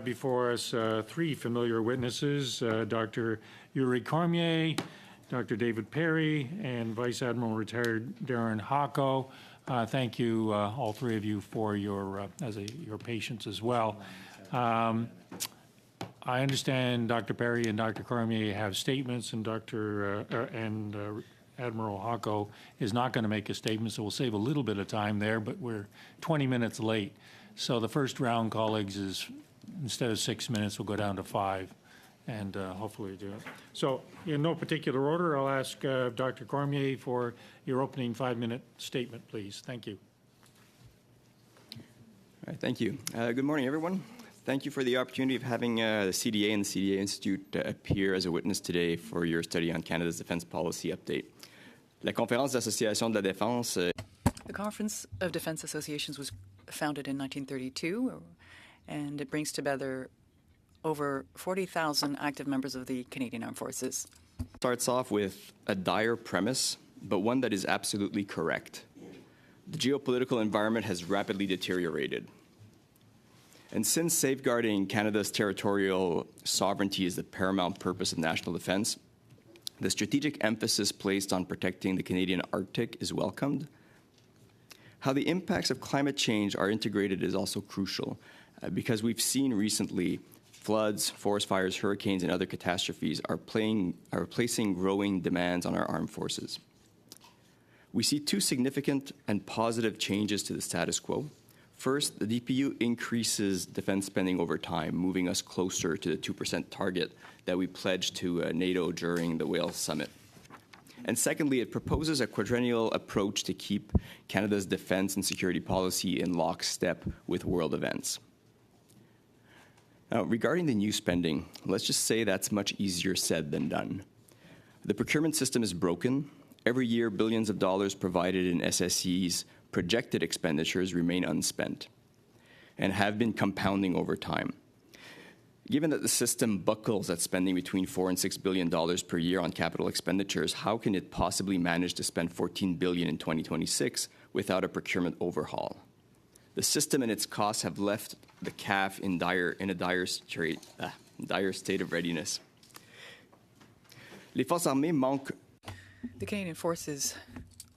Before us, three familiar witnesses, Dr. Yuri Cormier, Dr. David Perry, and Vice Admiral Retired Darren Hako. Thank you, all three of you, for your patience as well. I understand Dr. Perry and Dr. Cormier have statements, and Admiral Hako is not going to make a statement, so we'll save a little bit of time there, but we're 20 minutes late. So the first round, colleagues, is instead of 6 minutes, we'll go down to 5, and hopefully do it. So in no particular order, I'll ask Dr. Cormier for your opening 5-minute statement, please. Thank you. All right, thank you. Good morning, everyone. Thank you for the opportunity of having the CDA and the CDA Institute appear as a witness today for your study on Canada's defense policy update. La Conférence d'Association de la Défense. The Conference of Defense Associations was founded in 1932, and it brings together over 40,000 active members of the Canadian Armed Forces. Starts off with a dire premise, but one that is absolutely correct. The geopolitical environment has rapidly deteriorated. And since safeguarding Canada's territorial sovereignty is the paramount purpose of national defense, the strategic emphasis placed on protecting the Canadian Arctic is welcomed. How the impacts of climate change are integrated is also crucial, because we've seen recently floods, forest fires, hurricanes, and other catastrophes are placing growing demands on our armed forces. We see two significant and positive changes to the status quo. First, the DPU increases defense spending over time, moving us closer to the 2% target that we pledged to NATO during the Wales summit. And secondly, it proposes a quadrennial approach to keep Canada's defense and security policy in lockstep with world events. Now, regarding the new spending, let's just say that's much easier said than done. The procurement system is broken. Every year, billions of dollars provided in SSE's projected expenditures remain unspent and have been compounding over time. Given that the system buckles at spending between $4 and $6 billion per year on capital expenditures, how can it possibly manage to spend $14 billion in 2026 without a procurement overhaul? The system and its costs have left the CAF in a dire state of readiness. Les forces armées manquent. The Canadian Forces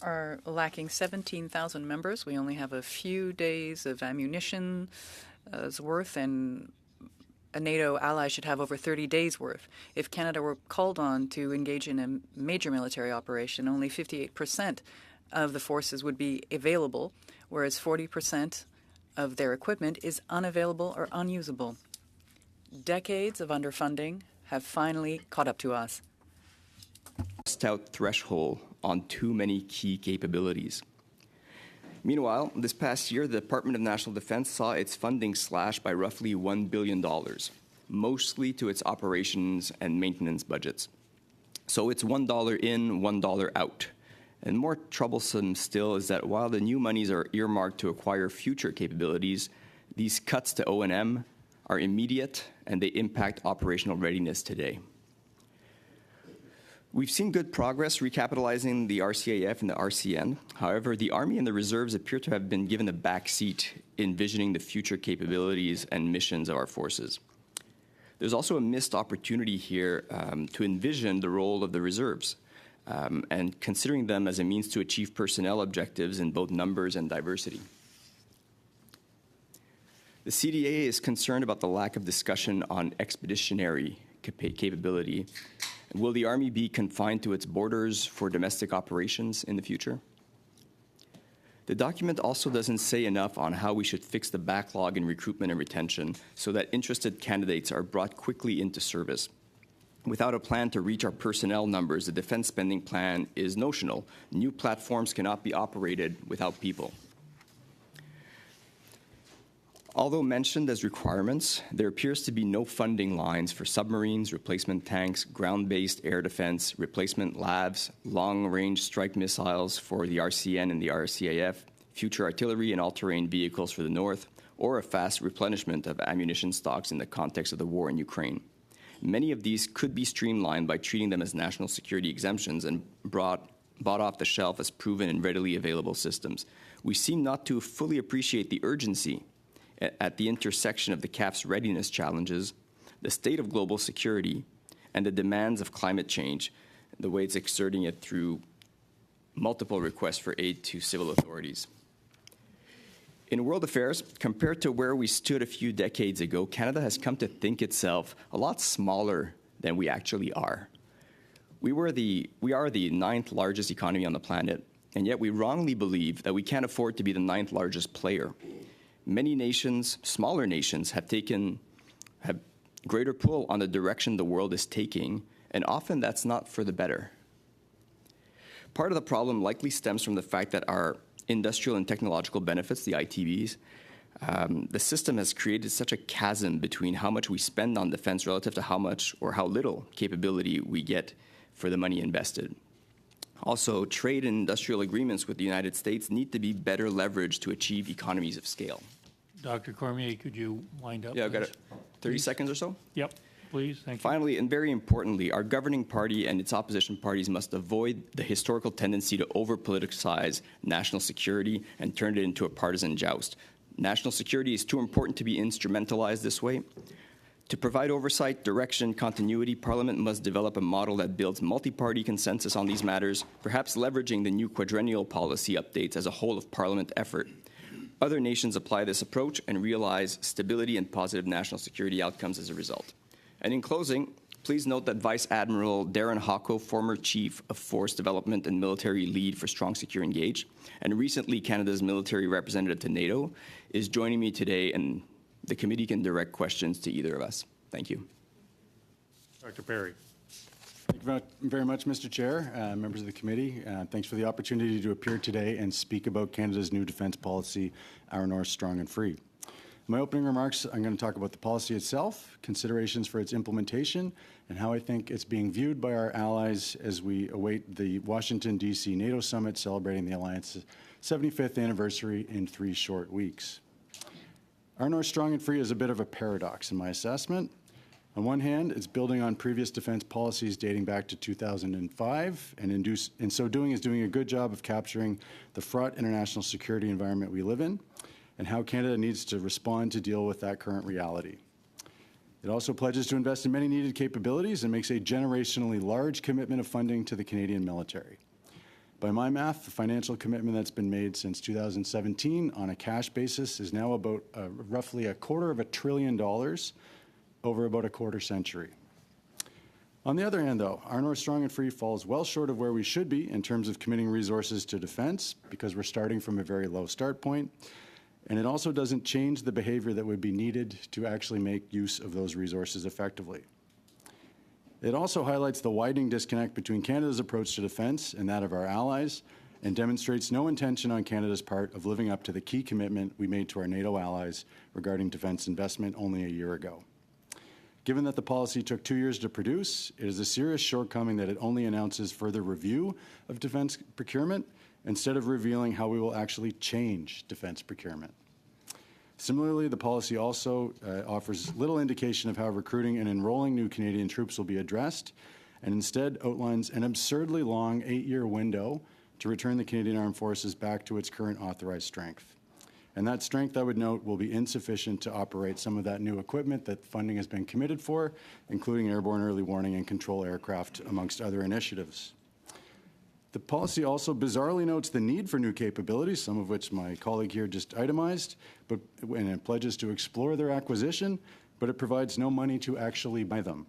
are lacking 17,000 members. We only have a few days of ammunition's worth, and a NATO ally should have over 30 days' worth. If Canada were called on to engage in a major military operation, only 58% of the forces would be available, whereas 40% of their equipment is unavailable or unusable. Decades of underfunding have finally caught up to us. Stout threshold on too many key capabilities. Meanwhile, this past year, the Department of National Defense saw its funding slashed by roughly $1 billion, mostly to its operations and maintenance budgets. So it's $1 in, $1 out. And more troublesome still is that while the new monies are earmarked to acquire future capabilities, these cuts to O&M are immediate and they impact operational readiness today. We've seen good progress recapitalizing the RCAF and the RCN. However, the Army and the Reserves appear to have been given a backseat in envisioning the future capabilities and missions of our forces. There's also a missed opportunity here to envision the role of the Reserves and considering them as a means to achieve personnel objectives in both numbers and diversity. The CDA is concerned about the lack of discussion on expeditionary capability. Will the Army be confined to its borders for domestic operations in the future? The document also doesn't say enough on how we should fix the backlog in recruitment and retention so that interested candidates are brought quickly into service. Without a plan to reach our personnel numbers, the defense spending plan is notional. New platforms cannot be operated without people. Although mentioned as requirements, there appears to be no funding lines for submarines, replacement tanks, ground-based air defense, replacement labs, long-range strike missiles for the RCN and the RCAF, future artillery and all-terrain vehicles for the North, or a fast replenishment of ammunition stocks in the context of the war in Ukraine. Many of these could be streamlined by treating them as national security exemptions and bought off the shelf as proven and readily available systems. We seem not to fully appreciate the urgency at the intersection of the CAF's readiness challenges, the state of global security, and the demands of climate change, the way it's exerting it through multiple requests for aid to civil authorities. In world affairs, compared to where we stood a few decades ago, Canada has come to think itself a lot smaller than we actually are. We are the 9th largest economy on the planet, and yet we wrongly believe that we can't afford to be the 9th largest player. Many nations, smaller nations, have greater pull on the direction the world is taking, and often that's not for the better. Part of the problem likely stems from the fact that our industrial and technological benefits, the ITBs, the system has created such a chasm between how much we spend on defense relative to how much or how little capability we get for the money invested. Also, trade and industrial agreements with the United States need to be better leveraged to achieve economies of scale. Dr. Cormier, could you wind up? Yeah, I've got please? 30 seconds or so. Yep, please, thank you. Finally, and very importantly, our governing party and its opposition parties must avoid the historical tendency to over-politicize national security and turn it into a partisan joust. National security is too important to be instrumentalized this way. To provide oversight, direction, continuity, Parliament must develop a model that builds multi-party consensus on these matters, perhaps leveraging the new quadrennial policy updates as a whole of Parliament effort. Other nations apply this approach and realize stability and positive national security outcomes as a result. And in closing, Please note that Vice Admiral Darren Hocko, former Chief of Force Development and Military Lead for Strong, Secure, Engage, and recently Canada's military representative to NATO, is joining me today, and the committee can direct questions to either of us. Thank you. Dr. Perry. Thank you very much, Mr. Chair, members of the committee. Thanks for the opportunity to appear today and speak about Canada's new defence policy, Our North, Strong and Free. In my opening remarks, I'm going to talk about the policy itself, considerations for its implementation, and how I think it's being viewed by our allies as we await the Washington, D.C. NATO summit celebrating the alliance's 75th anniversary in 3 short weeks. Our North, Strong and Free is a bit of a paradox in my assessment. On one hand, it's building on previous defense policies dating back to 2005, and in so doing is doing a good job of capturing the fraught international security environment we live in, and how Canada needs to respond to deal with that current reality. It also pledges to invest in many needed capabilities and makes a generationally large commitment of funding to the Canadian military. By my math, the financial commitment that's been made since 2017 on a cash basis is now about roughly $250 billion over about a quarter century. On the other hand, though, Our North, Strong and Free falls well short of where we should be in terms of committing resources to defense, because we're starting from a very low start point. And it also doesn't change the behavior that would be needed to actually make use of those resources effectively. It also highlights the widening disconnect between Canada's approach to defense and that of our allies, and demonstrates no intention on Canada's part of living up to the key commitment we made to our NATO allies regarding defense investment only a year ago. Given that the policy took 2 years to produce, it is a serious shortcoming that it only announces further review of defense procurement instead of revealing how we will actually change defense procurement. Similarly, the policy also offers little indication of how recruiting and enrolling new Canadian troops will be addressed, and instead outlines an absurdly long 8-year window to return the Canadian Armed Forces back to its current authorized strength. And that strength, I would note, will be insufficient to operate some of that new equipment that funding has been committed for, including airborne early warning and control aircraft, amongst other initiatives. The policy also bizarrely notes the need for new capabilities, some of which my colleague here just itemized, and it pledges to explore their acquisition, but it provides no money to actually buy them.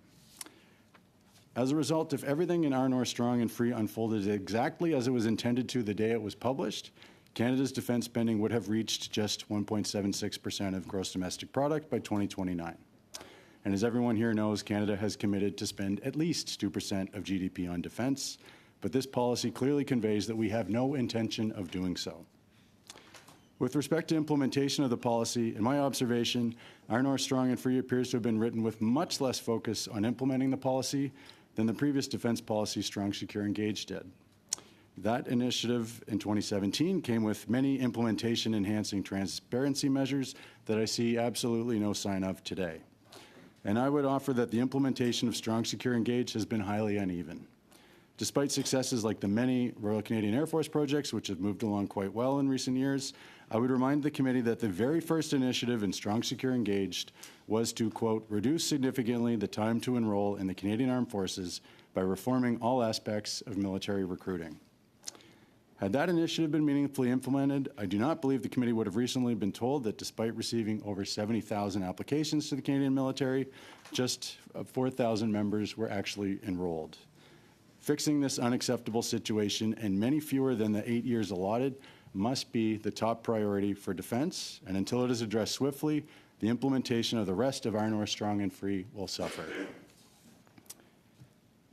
As a result, if everything in Our North, Strong and Free unfolded exactly as it was intended to the day it was published, Canada's defense spending would have reached just 1.76% of gross domestic product by 2029. And as everyone here knows, Canada has committed to spend at least 2% of GDP on defense, but this policy clearly conveys that we have no intention of doing so. With respect to implementation of the policy, in my observation, Our North, Strong and Free appears to have been written with much less focus on implementing the policy than the previous defense policy, Strong, Secure, Engage, did. That initiative in 2017 came with many implementation-enhancing transparency measures that I see absolutely no sign of today. And I would offer that the implementation of Strong, Secure, Engage has been highly uneven. Despite successes like the many Royal Canadian Air Force projects, which have moved along quite well in recent years, I would remind the committee that the very first initiative in Strong, Secure, Engaged was to, quote, reduce significantly the time to enroll in the Canadian Armed Forces by reforming all aspects of military recruiting. Had that initiative been meaningfully implemented, I do not believe the committee would have recently been told that despite receiving over 70,000 applications to the Canadian military, just 4,000 members were actually enrolled. Fixing this unacceptable situation, and many fewer than the 8 years allotted, must be the top priority for defense, and until it is addressed swiftly, the implementation of the rest of Our North, Strong and Free will suffer.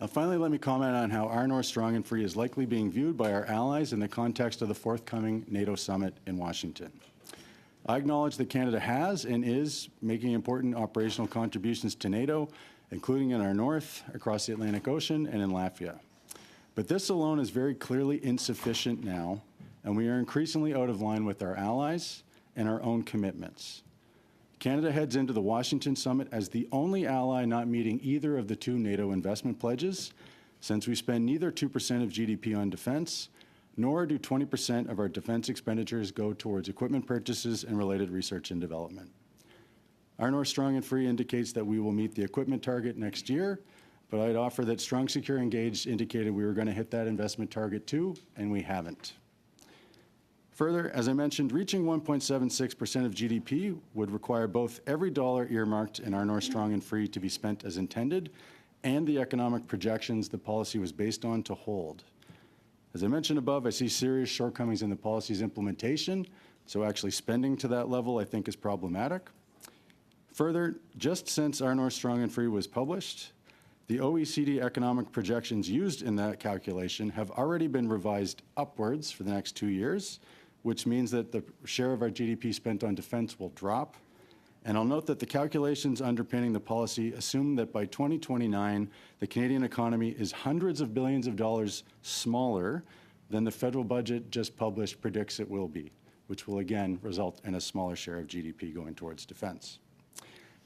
Now, finally, let me comment on how Our North, Strong and Free is likely being viewed by our allies in the context of the forthcoming NATO summit in Washington. I acknowledge that Canada has and is making important operational contributions to NATO, including in our north, across the Atlantic Ocean, and in Latvia. But this alone is very clearly insufficient now, and we are increasingly out of line with our allies and our own commitments. Canada heads into the Washington summit as the only ally not meeting either of the 2 NATO investment pledges, since we spend neither 2% of GDP on defense, nor do 20% of our defense expenditures go towards equipment purchases and related research and development. Our North, Strong and Free indicates that we will meet the equipment target next year, but I'd offer that Strong, Secure, Engaged indicated we were going to hit that investment target too, and we haven't. Further, as I mentioned, reaching 1.76% of GDP would require both every dollar earmarked in Our North, Strong and Free to be spent as intended, and the economic projections the policy was based on to hold. As I mentioned above, I see serious shortcomings in the policy's implementation, so actually spending to that level I think is problematic. Further, just since Our North Strong and Free was published, the OECD economic projections used in that calculation have already been revised upwards for the next 2 years, which means that the share of our GDP spent on defense will drop. And I'll note that the calculations underpinning the policy assume that by 2029, the Canadian economy is hundreds of billions of dollars smaller than the federal budget just published predicts it will be, which will again result in a smaller share of GDP going towards defense.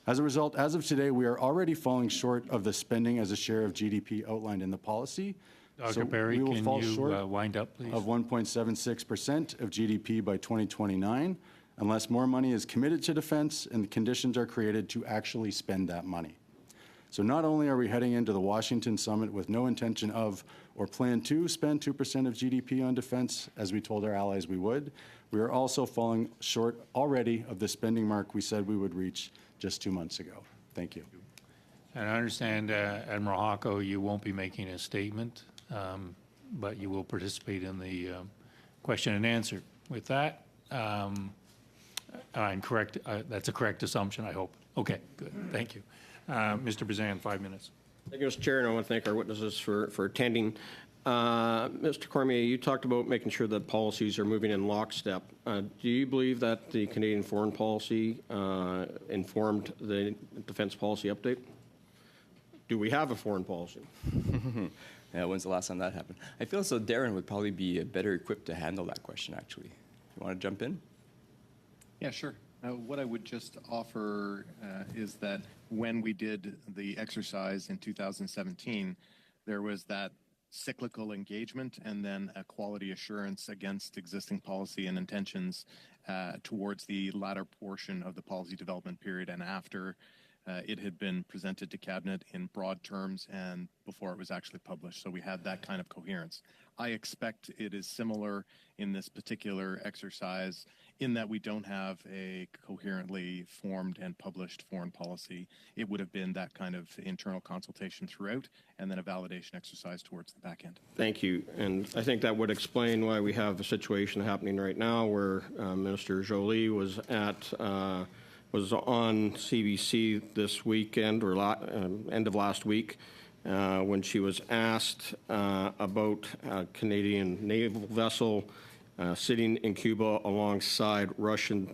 As a result, as of today, we are already falling short of the spending as a share of GDP outlined in the policy. Dr. Perry, we will can fall you short wind up, please? of 1.76% of GDP by 2029, unless more money is committed to defense and the conditions are created to actually spend that money. So not only are we heading into the Washington summit with no intention of or plan to spend 2% of GDP on defense, as we told our allies we would, we are also falling short already of the spending mark we said we would reach just 2 months ago. Thank you. And I understand, Admiral Hocko, you won't be making a statement, but you will participate in the question and answer. With that, I'm correct. That's a correct assumption, I hope. Okay, good. Thank you. Mr. Bazan, 5 minutes. Thank you, Mr. Chair, and I want to thank our witnesses for attending. Mr. Cormier, you talked about making sure that policies are moving in lockstep. Do you believe that the Canadian foreign policy informed the defense policy update? Do we have a foreign policy? Yeah, when's the last time that happened? I feel as though Darren would probably be better equipped to handle that question, actually. You want to jump in? Yeah, sure. What I would just offer is that when we did the exercise in 2017, there was that cyclical engagement and then a quality assurance against existing policy and intentions towards the latter portion of the policy development period and after it had been presented to Cabinet in broad terms and before it was actually published. So we had that kind of coherence. I expect it is similar in this particular exercise in that we don't have a coherently formed and published foreign policy. It would have been that kind of internal consultation throughout and then a validation exercise towards the back end. Thank you. And I think that would explain why we have a situation happening right now where Minister Joly was on CBC this weekend or end of last week when she was asked about a Canadian naval vessel sitting in Cuba alongside Russian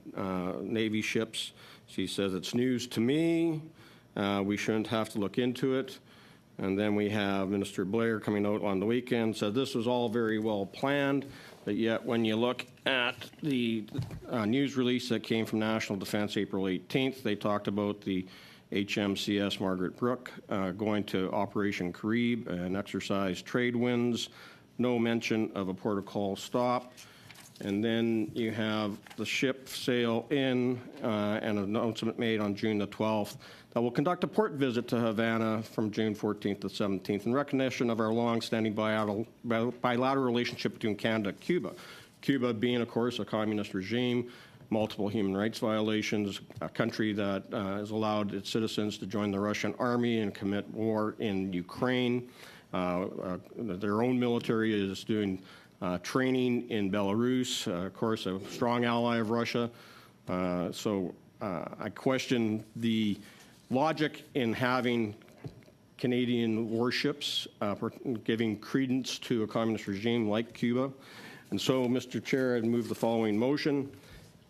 Navy ships. She says, "It's news to me. We shouldn't have to look into it." And then we have Minister Blair coming out on the weekend, said this was all very well planned, but yet when you look at the news release that came from National Defense April 18th, they talked about the HMCS Margaret Brooke going to Operation Carib and exercise trade winds, no mention of a port of call stop. And then you have the ship sail in and an announcement made on June the 12th that will conduct a port visit to Havana from June 14th to 17th in recognition of our long-standing bilateral relationship between Canada and Cuba. Cuba being, of course, a communist regime, multiple human rights violations, a country that has allowed its citizens to join the Russian army and commit war in Ukraine. Their own military is doing training in Belarus, of course, a strong ally of Russia. So I question the logic in having Canadian warships giving credence to a communist regime like Cuba. And so, Mr. Chair, I'd move the following motion.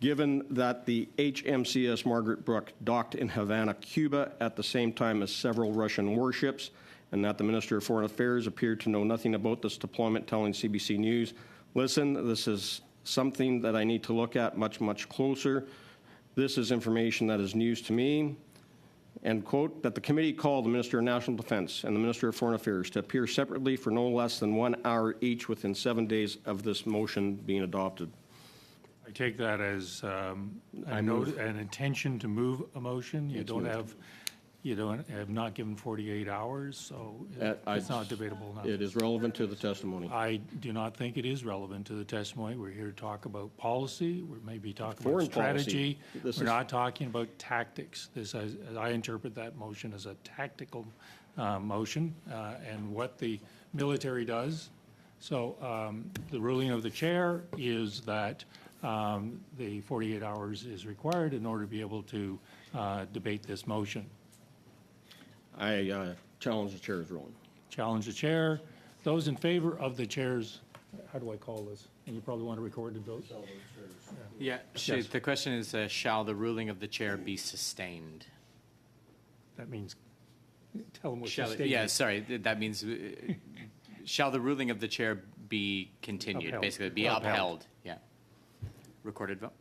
Given that the HMCS Margaret Brooke docked in Havana, Cuba, at the same time as several Russian warships, and that the Minister of Foreign Affairs appeared to know nothing about this deployment, telling CBC News, listen, this is something that I need to look at much, much closer. This is information that is news to me. And quote, that the committee called the Minister of National Defense and the Minister of Foreign Affairs to appear separately for no less than 1 hour each within 7 days of this motion being adopted. I take that as an intention to move a motion. You have not given 48 hours, so it's not debatable now. It is relevant to the testimony. I do not think it is relevant to the testimony. We're here to talk about policy. We're maybe talking about Foreign strategy. policy. We're not talking about tactics. This, as I interpret that motion, as a tactical motion and what the military does. So the ruling of the chair is that the 48 hours is required in order to be able to debate this motion. I challenge the chair's ruling. Challenge the chair. Those in favor of the chair's, how do I call this? And you probably want to record the vote. Yeah, Yes. the question is, shall the ruling of the chair be sustained? That means, tell them what Shall the it, statement yeah, is. sorry, that means, shall the ruling of the chair be continued, Upheld. basically, be Upheld. upheld? Yeah. Recorded vote.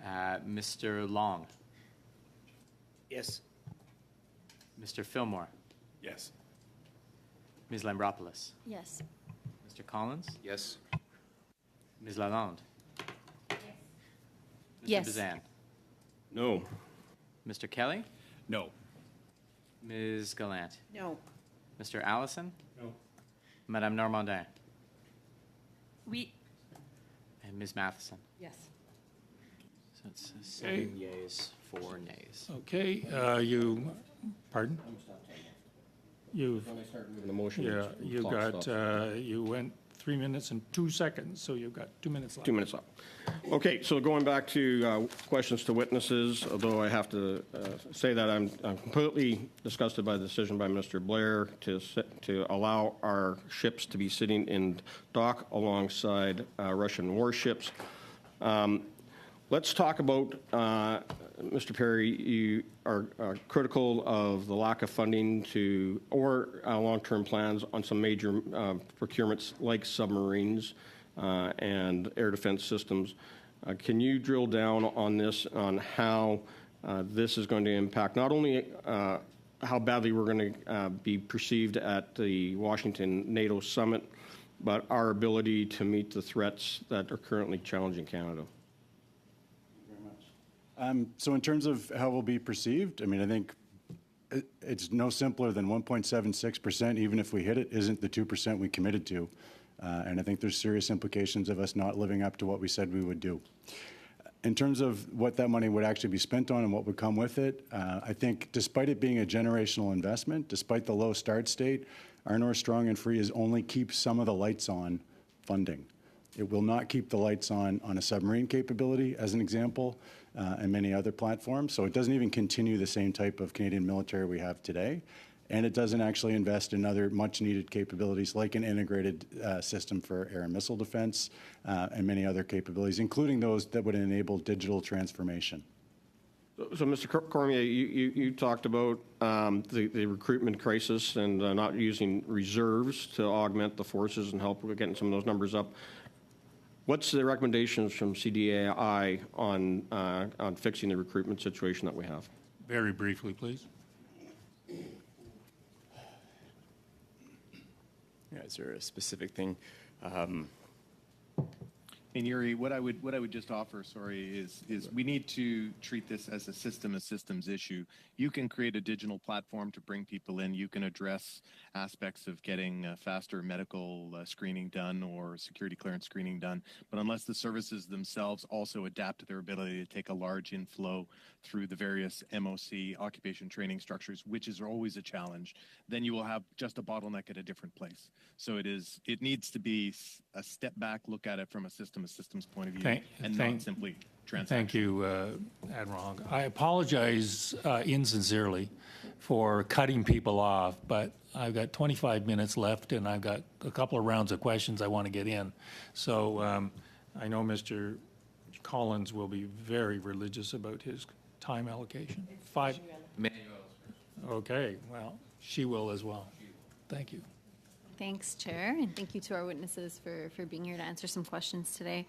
Mr. Long, Yes. Mr. Fillmore, Yes. Ms. Lambropoulos, Yes. Mr. Collins, Yes. Ms. Lalonde. Yes. Mr. Bazan, No. Mr. Kelly, No. Ms. Gallant, No. Mr. Allison, No. Madame Normandin, We. and Ms. Matheson. Yes. So it's 7 yeas, 4 nays. Okay, pardon? You've, The motion. yeah, it's- you clock got, stops. you went 3 minutes and 2 seconds, so you've got 2 minutes left. 2 minutes up. Okay, so going back to questions to witnesses, although I have to say that I'm completely disgusted by the decision by Mr. Blair to allow our ships to be sitting in dock alongside Russian warships. Let's talk about, Mr. Perry, you are critical of the lack of funding or long-term plans on some major procurements like submarines and air defense systems. Can you drill down on this, on how this is going to impact not only how badly we're going to be perceived at the Washington NATO summit, but our ability to meet the threats that are currently challenging Canada? So in terms of how we'll be perceived, I mean, I think it's no simpler than 1.76%, even if we hit it, isn't the 2% we committed to. And I think there's serious implications of us not living up to what we said we would do. In terms of what that money would actually be spent on and what would come with it, I think despite it being a generational investment, despite the low start state, Our North Strong and Free is only keep some of the lights on funding. It will not keep the lights on a submarine capability, as an example, and many other platforms. So it doesn't even continue the same type of Canadian military we have today. And it doesn't actually invest in other much-needed capabilities like an integrated system for air and missile defense and many other capabilities, including those that would enable digital transformation. So, Mr. Cormier, you talked about the recruitment crisis and not using reserves to augment the forces and help with getting some of those numbers up. What's the recommendations from CDAI on fixing the recruitment situation that we have? Very briefly, please. Yeah, is there a specific thing? And Yuri, what I would just offer, is we need to treat this as a system of systems issue. You can create a digital platform to bring people in. You can address aspects of getting faster medical screening done or security clearance screening done. But unless the services themselves also adapt their ability to take a large inflow through the various MOC occupation training structures, which is always a challenge, then you will have just a bottleneck at a different place. So it needs to be a step back, look at it from a systems point of view, not simply transactional. Thank you, Admiral. I apologize insincerely for cutting people off, but I've got 25 minutes left, and I've got a couple of rounds of questions I want to get in. So I know Mr. Collins will be very religious about his time allocation. 5. Okay, well, she will as well. Thank you. Thanks, Chair, and thank you to our witnesses for being here to answer some questions today.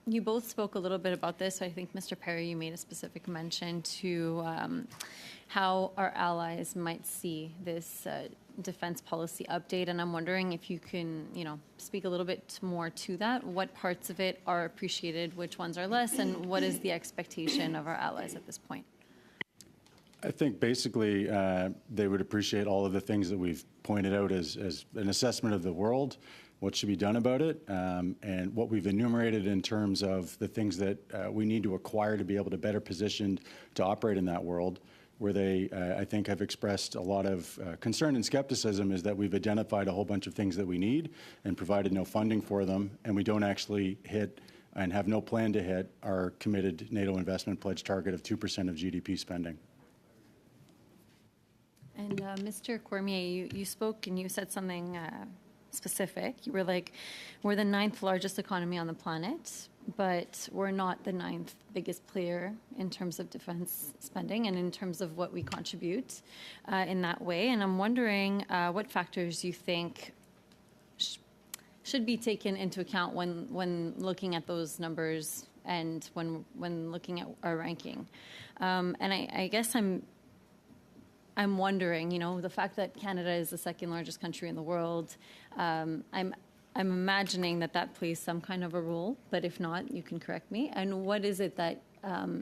You both spoke a little bit about this. I think, Mr. Perry, you made a specific mention to how our allies might see this defense policy update, and I'm wondering if you can, speak a little bit more to that. What parts of it are appreciated, which ones are less, and what is the expectation of our allies at this point? I think basically they would appreciate all of the things that we've pointed out as an assessment of the world, what should be done about it, and what we've enumerated in terms of the things that we need to acquire to be able to better position to operate in that world. where they, I think, have expressed a lot of concern and skepticism is that we've identified a whole bunch of things that we need and provided no funding for them, and we don't actually hit and have no plan to hit our committed NATO investment pledge target of 2% of GDP spending. And Mr. Cormier, you spoke and you said something specific. You were like, we're the 9th largest economy on the planet, but we're not the 9th biggest player in terms of defense spending and in terms of what we contribute in that way. And I'm wondering what factors you think should be taken into account when looking at those numbers and when looking at our ranking. And I guess I'm wondering, you know, the fact that Canada is the 2nd largest country in the world, I'm imagining that plays some kind of a role, but if not, you can correct me. And what is it that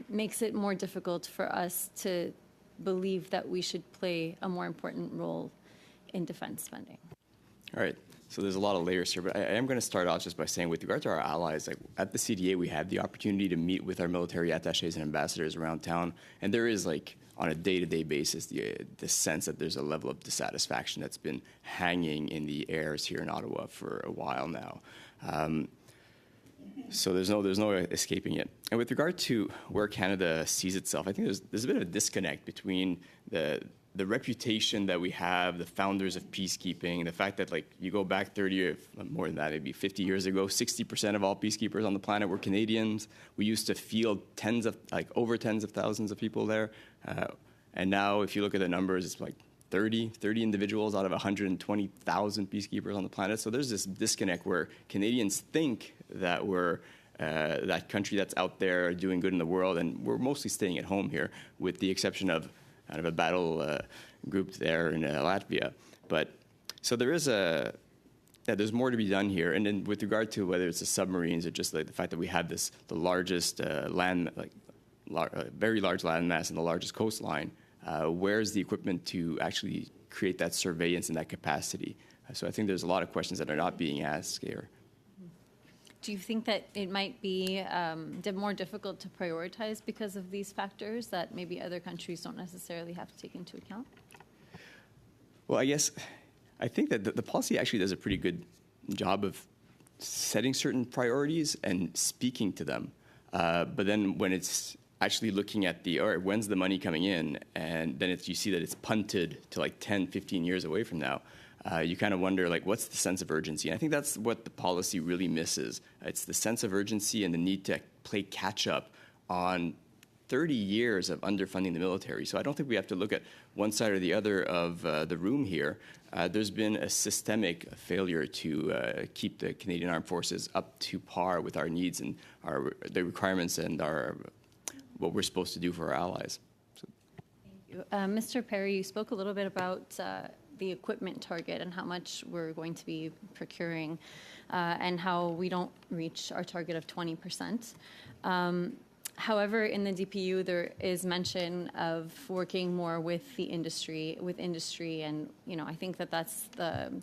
makes it more difficult for us to believe that we should play a more important role in defense spending? All right. So there's a lot of layers here, but I am going to start off just by saying, with regard to our allies, like at the CDA, we have the opportunity to meet with our military attachés and ambassadors around town, and there is, like, on a day-to-day basis, the sense that there's a level of dissatisfaction that's been hanging in the airs here in Ottawa for a while now. So there's no escaping it. And with regard to where Canada sees itself, I think there's a bit of a disconnect between the reputation that we have, the founders of peacekeeping, the fact that, like, you go back 30 or more than that, maybe 50 years ago, 60% of all peacekeepers on the planet were Canadians. We used to field over tens of thousands of people there. And now, if you look at the numbers, it's like 30 individuals out of 120,000 peacekeepers on the planet. So there's this disconnect where Canadians think that we're that country that's out there doing good in the world, and we're mostly staying at home here, with the exception of kind of a battle group there in Latvia. But so there's more to be done here. And then with regard to whether it's the submarines or just like the fact that we have the largest very large landmass and the largest coastline, where's the equipment to actually create that surveillance and that capacity? So I think there's a lot of questions that are not being asked here. Do you think that it might be more difficult to prioritize because of these factors that maybe other countries don't necessarily have to take into account? Well, I think that the policy actually does a pretty good job of setting certain priorities and speaking to them. But then when it's actually looking at all right, when's the money coming in, and then you see that it's punted to like 10, 15 years away from now, you kind of wonder, like, what's the sense of urgency? And I think that's what the policy really misses. It's the sense of urgency and the need to play catch-up on 30 years of underfunding the military. So I don't think we have to look at one side or the other of the room here. There's been a systemic failure to keep the Canadian Armed Forces up to par with our needs and the requirements and what we're supposed to do for our allies. So. Thank you. Mr. Perry, you spoke a little bit about the equipment target and how much we're going to be procuring and how we don't reach our target of 20%. However, in the DPU, there is mention of working more with the industry, and, you know, I think that's the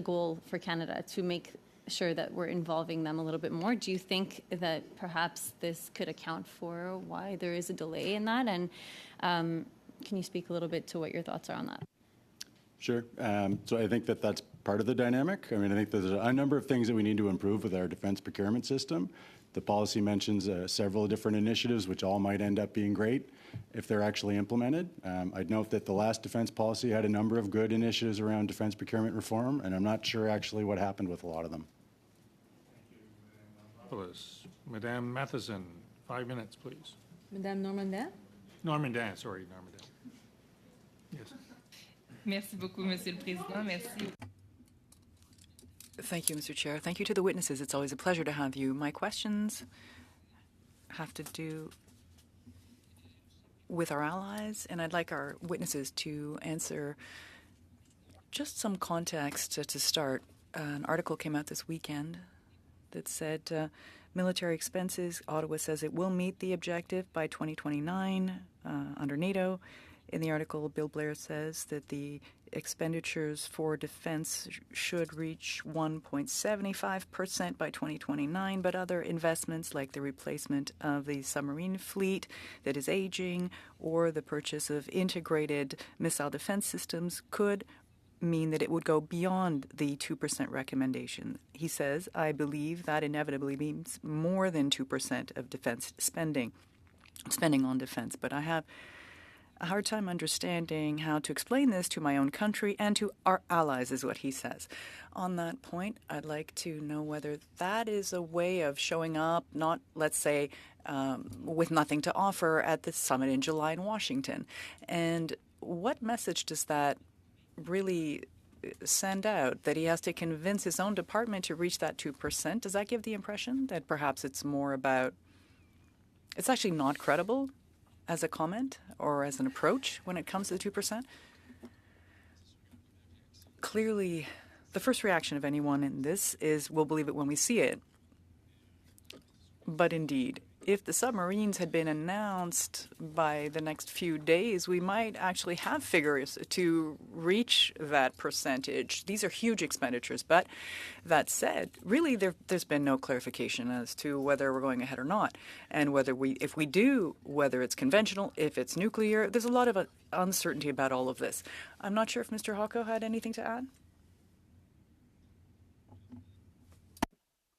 goal for Canada, to make sure that we're involving them a little bit more. Do you think that perhaps this could account for why there is a delay in that? And can you speak a little bit to what your thoughts are on that? Sure. So I think that's part of the dynamic. I mean, I think there's a number of things that we need to improve with our defense procurement system. The policy mentions several different initiatives, which all might end up being great if they're actually implemented. I'd note that the last defense policy had a number of good initiatives around defense procurement reform, and I'm not sure actually what happened with a lot of them. Madame Matheson, 5 minutes, please. Madame Normandin? Normandin. Yes. Merci beaucoup, Monsieur le Président. Merci. Thank you, Mr. Chair. Thank you to the witnesses. It's always a pleasure to have you. My questions have to do with our allies, and I'd like our witnesses to answer just some context to start. An article came out this weekend that said military expenses, Ottawa says it will meet the objective by 2029 under NATO. In the article, Bill Blair says that the expenditures for defense should reach 1.75% by 2029, but other investments like the replacement of the submarine fleet that is aging or the purchase of integrated missile defense systems could mean that it would go beyond the 2% recommendation. He says, I believe that inevitably means more than 2% of defense spending on defense, but I have a hard time understanding how to explain this to my own country and to our allies, is what he says. On that point, I'd like to know whether that is a way of showing up, not, let's say, with nothing to offer at the summit in July in Washington. And what message does that really send out, that he has to convince his own department to reach that 2%? Does that give the impression that perhaps it's more about, it's actually not credible as a comment or as an approach when it comes to the 2%? Clearly, the first reaction of anyone in this is, we'll believe it when we see it. But indeed, if the submarines had been announced by the next few days, we might actually have figures to reach that percentage. These are huge expenditures. But that said, really there's been no clarification as to whether we're going ahead or not. And if we do, whether it's conventional, if it's nuclear, there's a lot of uncertainty about all of this. I'm not sure if Mr. Hocko had anything to add.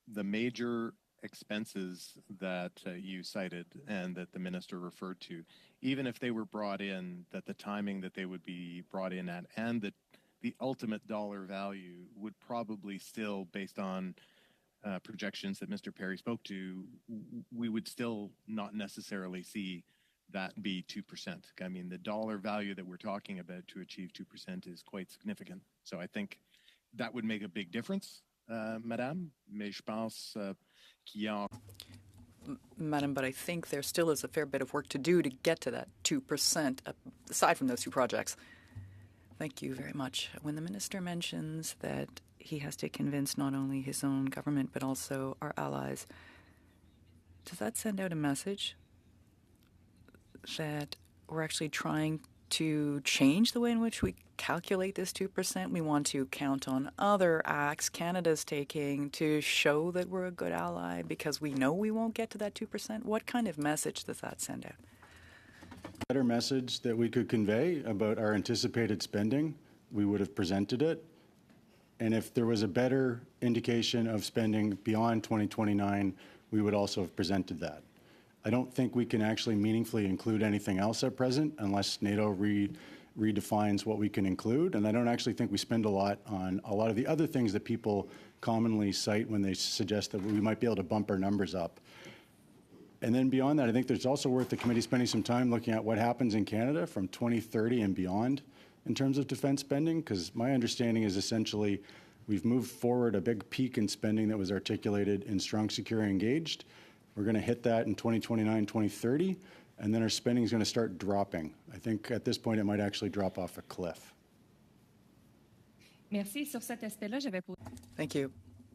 The major expenses that you cited and that the minister referred to, even if they were brought in, that the timing that they would be brought in at and that the ultimate dollar value would probably still, based on projections that Mr. Perry spoke to, we would still not necessarily see that be 2%. I mean, the dollar value that we're talking about to achieve 2% is quite significant. So I think that would make a big difference, Madame. Mais je pense Madam, but I think there still is a fair bit of work to do to get to that 2%, aside from those two projects. Thank you very much. When the minister mentions that he has to convince not only his own government but also our allies, does that send out a message that we're actually trying to change the way in which we calculate this 2%? We want to count on other acts Canada's taking to show that we're a good ally because we know we won't get to that 2%? What kind of message does that send out? Better message that we could convey about our anticipated spending, we would have presented it. And if there was a better indication of spending beyond 2029, we would also have presented that. I don't think we can actually meaningfully include anything else at present unless NATO redefines what we can include. And I don't actually think we spend a lot on a lot of the other things that people commonly cite when they suggest that we might be able to bump our numbers up. And then beyond that, I think there's also worth the committee spending some time looking at what happens in Canada from 2030 and beyond in terms of defense spending, because my understanding is essentially we've moved forward a big peak in spending that was articulated in Strong, Secure, Engaged. We're going to hit that in 2029, 2030, and then our spending is going to start dropping. I think at this point it might actually drop off a cliff. Merci. Sur cet aspect-là, j'avais posé. Thank you.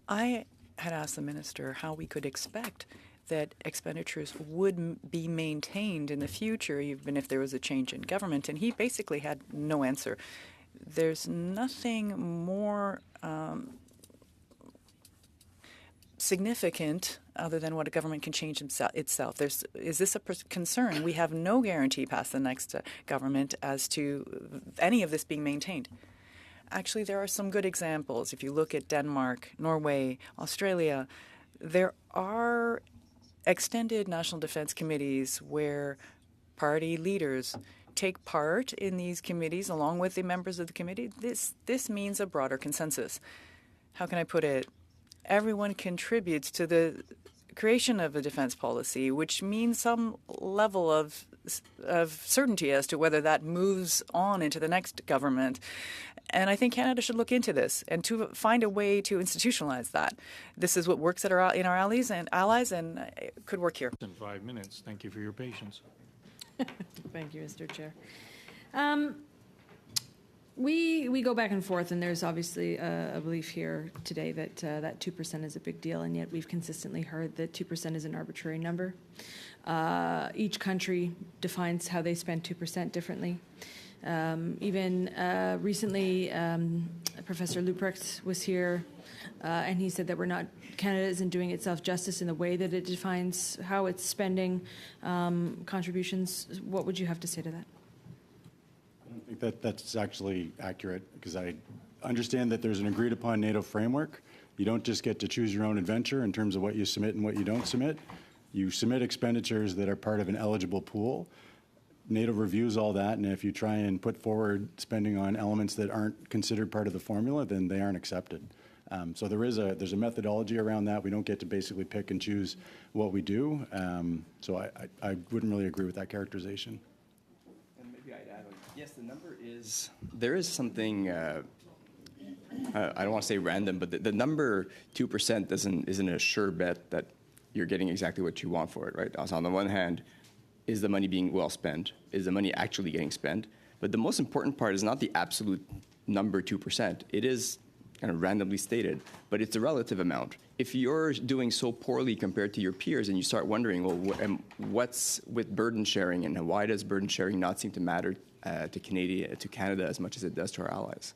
I had asked the minister how we could expect that expenditures would be maintained in the future, even if there was a change in government, and he basically had no answer. There's nothing more significant other than what a government can change itself. Is this a concern? We have no guarantee past the next government as to any of this being maintained. Actually, there are some good examples. If you look at Denmark, Norway, Australia, there are extended national defense committees where party leaders take part in these committees along with the members of the committee. This means a broader consensus. How can I put it? Everyone contributes to the creation of a defense policy, which means some level of certainty as to whether that moves on into the next government. And I think Canada should look into this and to find a way to institutionalize that. This is what works in our allies, and it could work here. In 5 minutes. Thank you for your patience. Thank you, Mr. Chair. We go back and forth, and there's obviously a belief here today that that 2% is a big deal, and yet we've consistently heard that 2% is an arbitrary number. Each country defines how they spend 2% differently. Even recently, Professor Luprecht was here, and he said that Canada isn't doing itself justice in the way that it defines how it's spending contributions. What would you have to say to that? I don't think that that's actually accurate, because I understand that there's an agreed upon NATO framework. You don't just get to choose your own adventure in terms of what you submit and what you don't submit. You submit expenditures that are part of an eligible pool. NATO reviews all that, and if you try and put forward spending on elements that aren't considered part of the formula, then they aren't accepted. So there's a methodology around that. We don't get to basically pick and choose what we do. So I wouldn't really agree with that characterization. And maybe I'd add, yes, the number is, there is something, I don't want to say random, but the number 2% isn't a sure bet that you're getting exactly what you want for it, right? So on the one hand, is the money being well spent? Is the money actually getting spent? But the most important part is not the absolute number 2%. It is kind of randomly stated, but it's a relative amount. If you're doing so poorly compared to your peers and you start wondering, well, what's with burden sharing, and why does burden sharing not seem to matter to Canada as much as it does to our allies?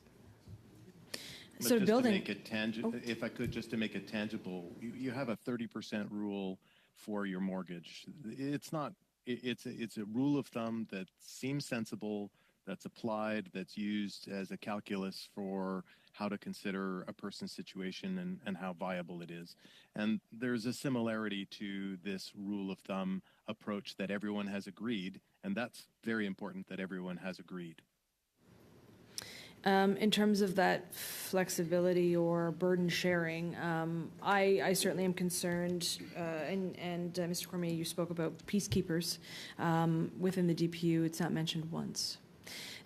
So building, if I could, just to make it tangible, you have a 30% rule for your mortgage. It's not. It's a rule of thumb that seems sensible, that's applied, that's used as a calculus for how to consider a person's situation and how viable it is. And there's a similarity to this rule of thumb approach that everyone has agreed, and that's very important that everyone has agreed. In terms of that flexibility or burden sharing, I certainly am concerned, and Mr. Cormier, you spoke about peacekeepers within the DPU. It's not mentioned once.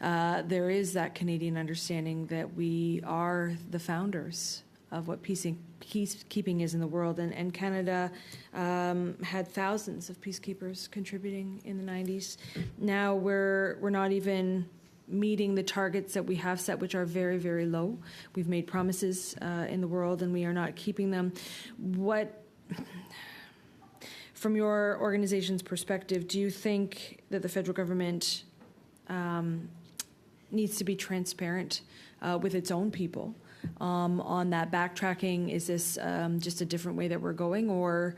There is that Canadian understanding that we are the founders of what peacekeeping is in the world, and Canada had thousands of peacekeepers contributing in the 90s. Now we're not even meeting the targets that we have set, which are very, very low. We've made promises in the world, and we are not keeping them. From your organization's perspective, do you think that the federal government needs to be transparent with its own people on that backtracking? Is this just a different way that we're going, or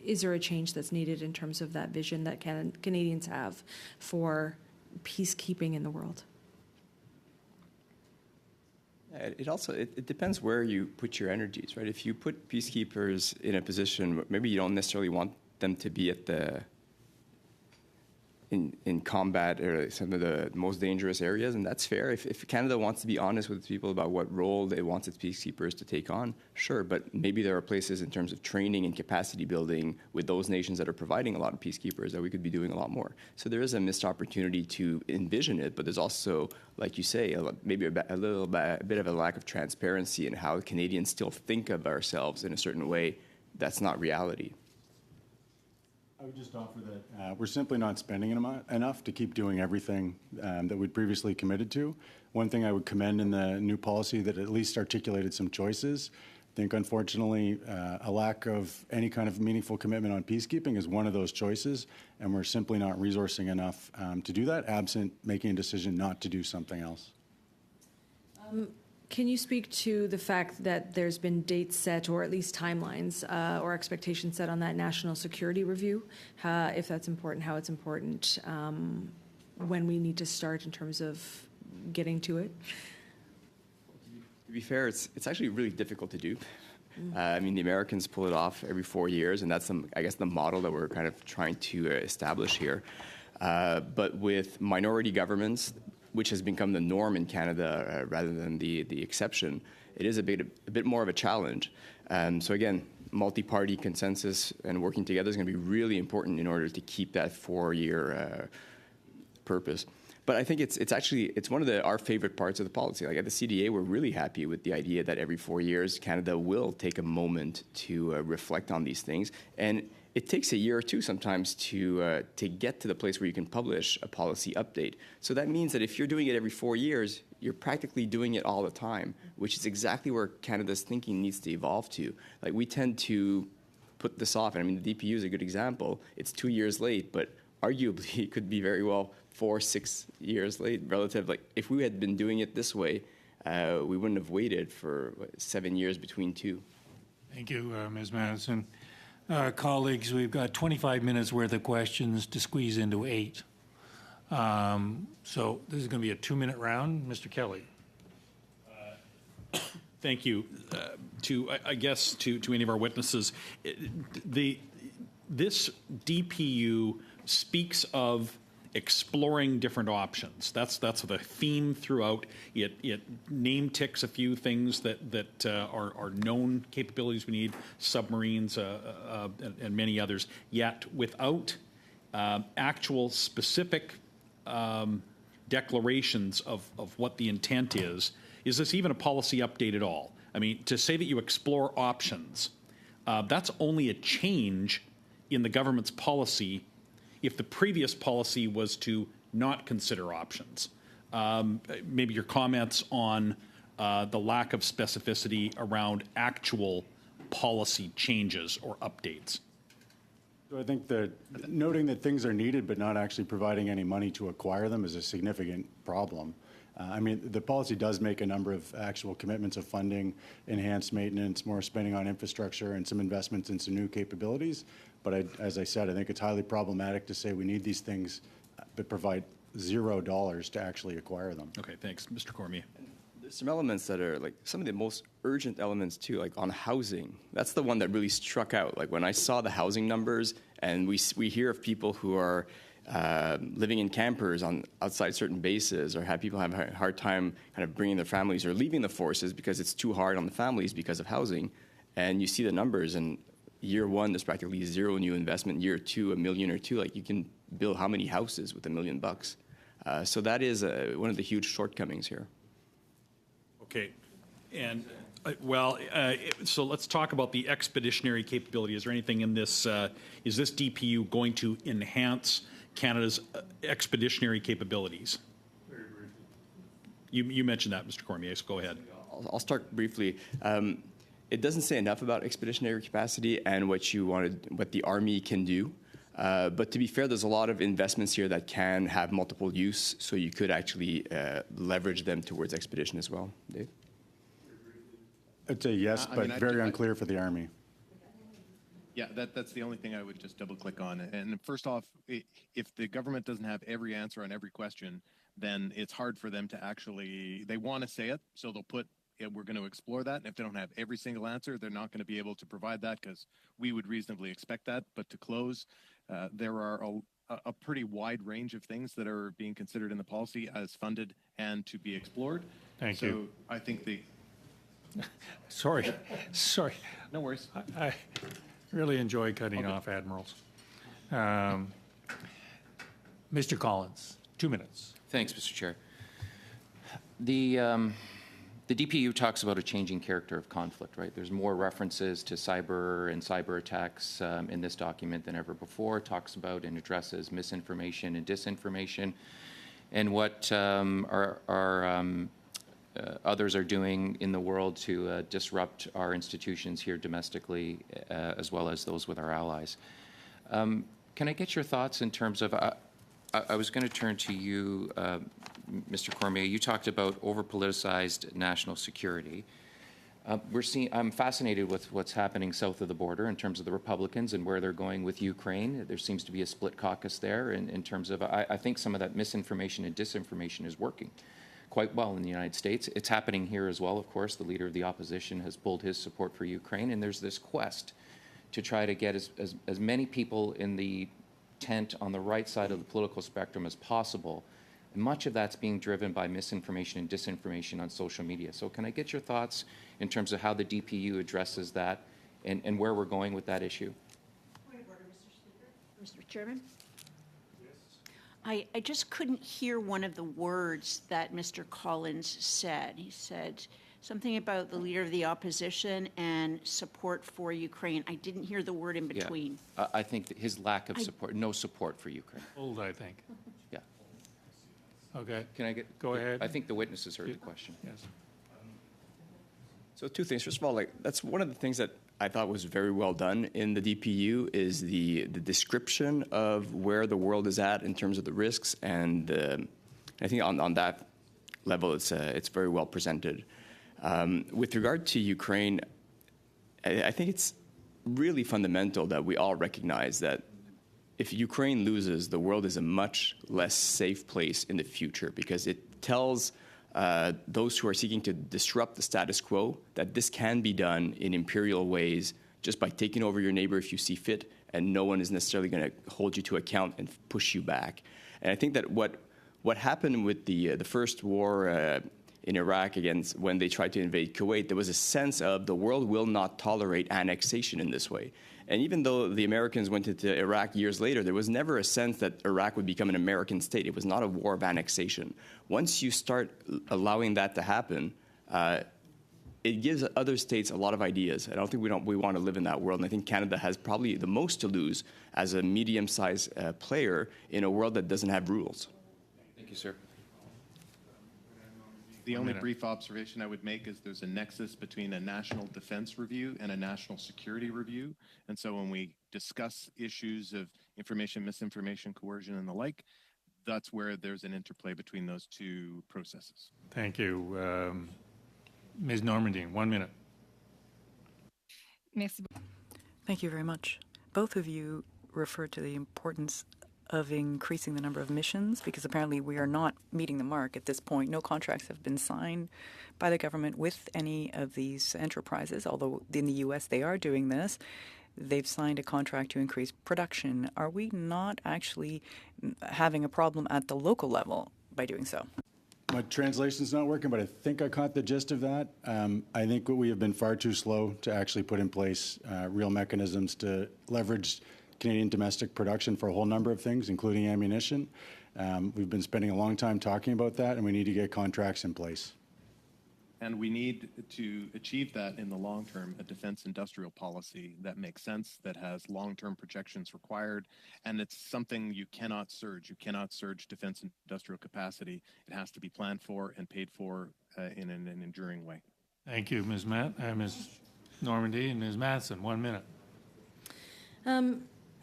is there a change that's needed in terms of that vision that Canadians have for peacekeeping in the world? It depends where you put your energies, right? If you put peacekeepers in a position where maybe you don't necessarily want them to be at in combat or some of the most dangerous areas, and that's fair. If Canada wants to be honest with people about what role it wants its peacekeepers to take on, sure, but maybe there are places in terms of training and capacity building with those nations that are providing a lot of peacekeepers that we could be doing a lot more. So there is a missed opportunity to envision it, but there's also, like you say, maybe a bit of a lack of transparency in how Canadians still think of ourselves in a certain way that's not reality. I would just offer that we're simply not spending enough to keep doing everything that we'd previously committed to. One thing I would commend in the new policy that at least articulated some choices. I think, unfortunately, a lack of any kind of meaningful commitment on peacekeeping is one of those choices, and we're simply not resourcing enough to do that, absent making a decision not to do something else. Can you speak to the fact that there's been dates set, or at least timelines or expectations set on that national security review? If that's important, how it's important, when we need to start in terms of getting to it? To be fair, it's actually really difficult to do. I mean, the Americans pull it off every 4 years, and that's, I guess, the model that we're kind of trying to establish here. But with minority governments, which has become the norm in Canada rather than the exception, it is a bit more of a challenge. So again, multi-party consensus and working together is going to be really important in order to keep that 4-year purpose. But I think it's one of our favorite parts of the policy. Like at the CDA, we're really happy with the idea that every 4 years, Canada will take a moment to reflect on these things. And it takes a year or two sometimes to get to the place where you can publish a policy update. So that means that if you're doing it every 4 years, you're practically doing it all the time, which is exactly where Canada's thinking needs to evolve to. Like we tend to put this off. And I mean, the DPU is a good example. It's 2 years late, but arguably it could be very well 4-6 years late relative. Like if we had been doing it this way, we wouldn't have waited for 7 years between two. Thank you, Ms. Madison. Colleagues, we've got 25 minutes worth of questions to squeeze into 8. So this is going to be a 2-minute round. Mr. Kelly. Thank you. I guess to any of our witnesses, this DPU speaks of exploring different options. That's the theme throughout. It name ticks a few things that are known capabilities we need, submarines and many others, yet without actual specific declarations of what the intent is. Is this even a policy update at all? I mean, to say that you explore options, that's only a change in the government's policy if the previous policy was to not consider options. Maybe your comments on the lack of specificity around actual policy changes or updates. So I think that noting that things are needed but not actually providing any money to acquire them is a significant problem. I mean, the policy does make a number of actual commitments of funding, enhanced maintenance, more spending on infrastructure, and some investments in some new capabilities. But as I said, I think it's highly problematic to say we need these things but provide $0 to actually acquire them. Okay, thanks. Mr. Cormier. There's some elements that are like some of the most urgent elements too, like on housing. That's the one that really struck out. Like when I saw the housing numbers, and we hear of people who are living in campers on outside certain bases, or have people have a hard time kind of bringing their families or leaving the forces because it's too hard on the families because of housing. And you see the numbers, and year one, there's practically zero new investment. Year two, $1 million or two. Like you can build how many houses with $1 million? So that is one of the huge shortcomings here. Okay, and so let's talk about the expeditionary capability. Is there anything in this? Is this DPU going to enhance Canada's expeditionary capabilities? You mentioned that, Mr. Cormier, so go ahead. I'll start briefly. It doesn't say enough about expeditionary capacity and what the Army can do. But to be fair, there's a lot of investments here that can have multiple use, so you could actually leverage them towards expedition as well. Dave? I'd say yes, but very unclear for the Army. Yeah, that's the only thing I would just double click on. And first off, if the government doesn't have every answer on every question, then it's hard for them to actually, they want to say it, so they'll put, we're going to explore that. And if they don't have every single answer, they're not going to be able to provide that, because we would reasonably expect that. But to close, there are a pretty wide range of things that are being considered in the policy as funded and to be explored. Thank you. So I think Sorry. No worries. I really enjoy cutting off admirals. Mr. Collins, 2 minutes. Thanks, Mr. Chair. The DPU talks about a changing character of conflict, right? There's more references to cyber and cyber attacks in this document than ever before. It talks about and addresses misinformation and disinformation, and what others are doing in the world to disrupt our institutions here domestically, as well as those with our allies. Can I get your thoughts in terms of, I was going to turn to you, Mr. Cormier. You talked about over-politicized national security. I'm fascinated with what's happening south of the border in terms of the Republicans and where they're going with Ukraine. There seems to be a split caucus there in terms of, I think some of that misinformation and disinformation is working quite well in the United States. It's happening here as well, of course. The leader of the opposition has pulled his support for Ukraine, and there's this quest to try to get as many people in the tent on the right side of the political spectrum as possible. And much of that's being driven by misinformation and disinformation on social media. So can I get your thoughts in terms of how the DPU addresses that and where we're going with that issue? Point of order, Mr. Speaker. Mr. Chairman? I just couldn't hear one of the words that Mr. Collins said. He said something about the leader of the opposition and support for Ukraine. I didn't hear the word in between. Yeah. I think that his lack of support, no support for Ukraine. Old, I think. Yeah. Okay. Can I go ahead? I think the witnesses heard the question. Yes. So two things. First of all, that's one of the things that I thought was very well done in the DPU is the description of where the world is at in terms of the risks, and I think on that level, it's very well presented. With regard to Ukraine, I think it's really fundamental that we all recognize that if Ukraine loses, the world is a much less safe place in the future, because it tells those who are seeking to disrupt the status quo that this can be done in imperial ways just by taking over your neighbor if you see fit, and no one is necessarily going to hold you to account and push you back. And I think that what happened with the first war in Iraq against when they tried to invade Kuwait, there was a sense of the world will not tolerate annexation in this way. And even though the Americans went into Iraq years later, there was never a sense that Iraq would become an American state. It was not a war of annexation. Once you start allowing that to happen, it gives other states a lot of ideas. I don't think we want to live in that world. And I think Canada has probably the most to lose as a medium-sized player in a world that doesn't have rules. Thank you, sir. The only brief observation I would make is there's a nexus between a national defense review and a national security review. And so when we discuss issues of information, misinformation, coercion, and the like, that's where there's an interplay between those two processes. Thank you. Ms. Normandin, 1 minute. Merci. Thank you very much. Both of you referred to the importance of increasing the number of missions, because apparently we are not meeting the mark at this point. No contracts have been signed by the government with any of these enterprises, although in the U.S. they are doing this. They've signed a contract to increase production. Are we not actually having a problem at the local level by doing so? My translation's not working, but I think I caught the gist of that. I think we have been far too slow to actually put in place real mechanisms to leverage Canadian domestic production for a whole number of things, including ammunition. We've been spending a long time talking about that, and we need to get contracts in place. And we need to achieve that in the long term, a defense industrial policy that makes sense, that has long-term projections required, and it's something you cannot surge. You cannot surge defense industrial capacity. It has to be planned for and paid for in an enduring way. Thank you, Ms. Normandy, and Ms. Mattson, 1 minute.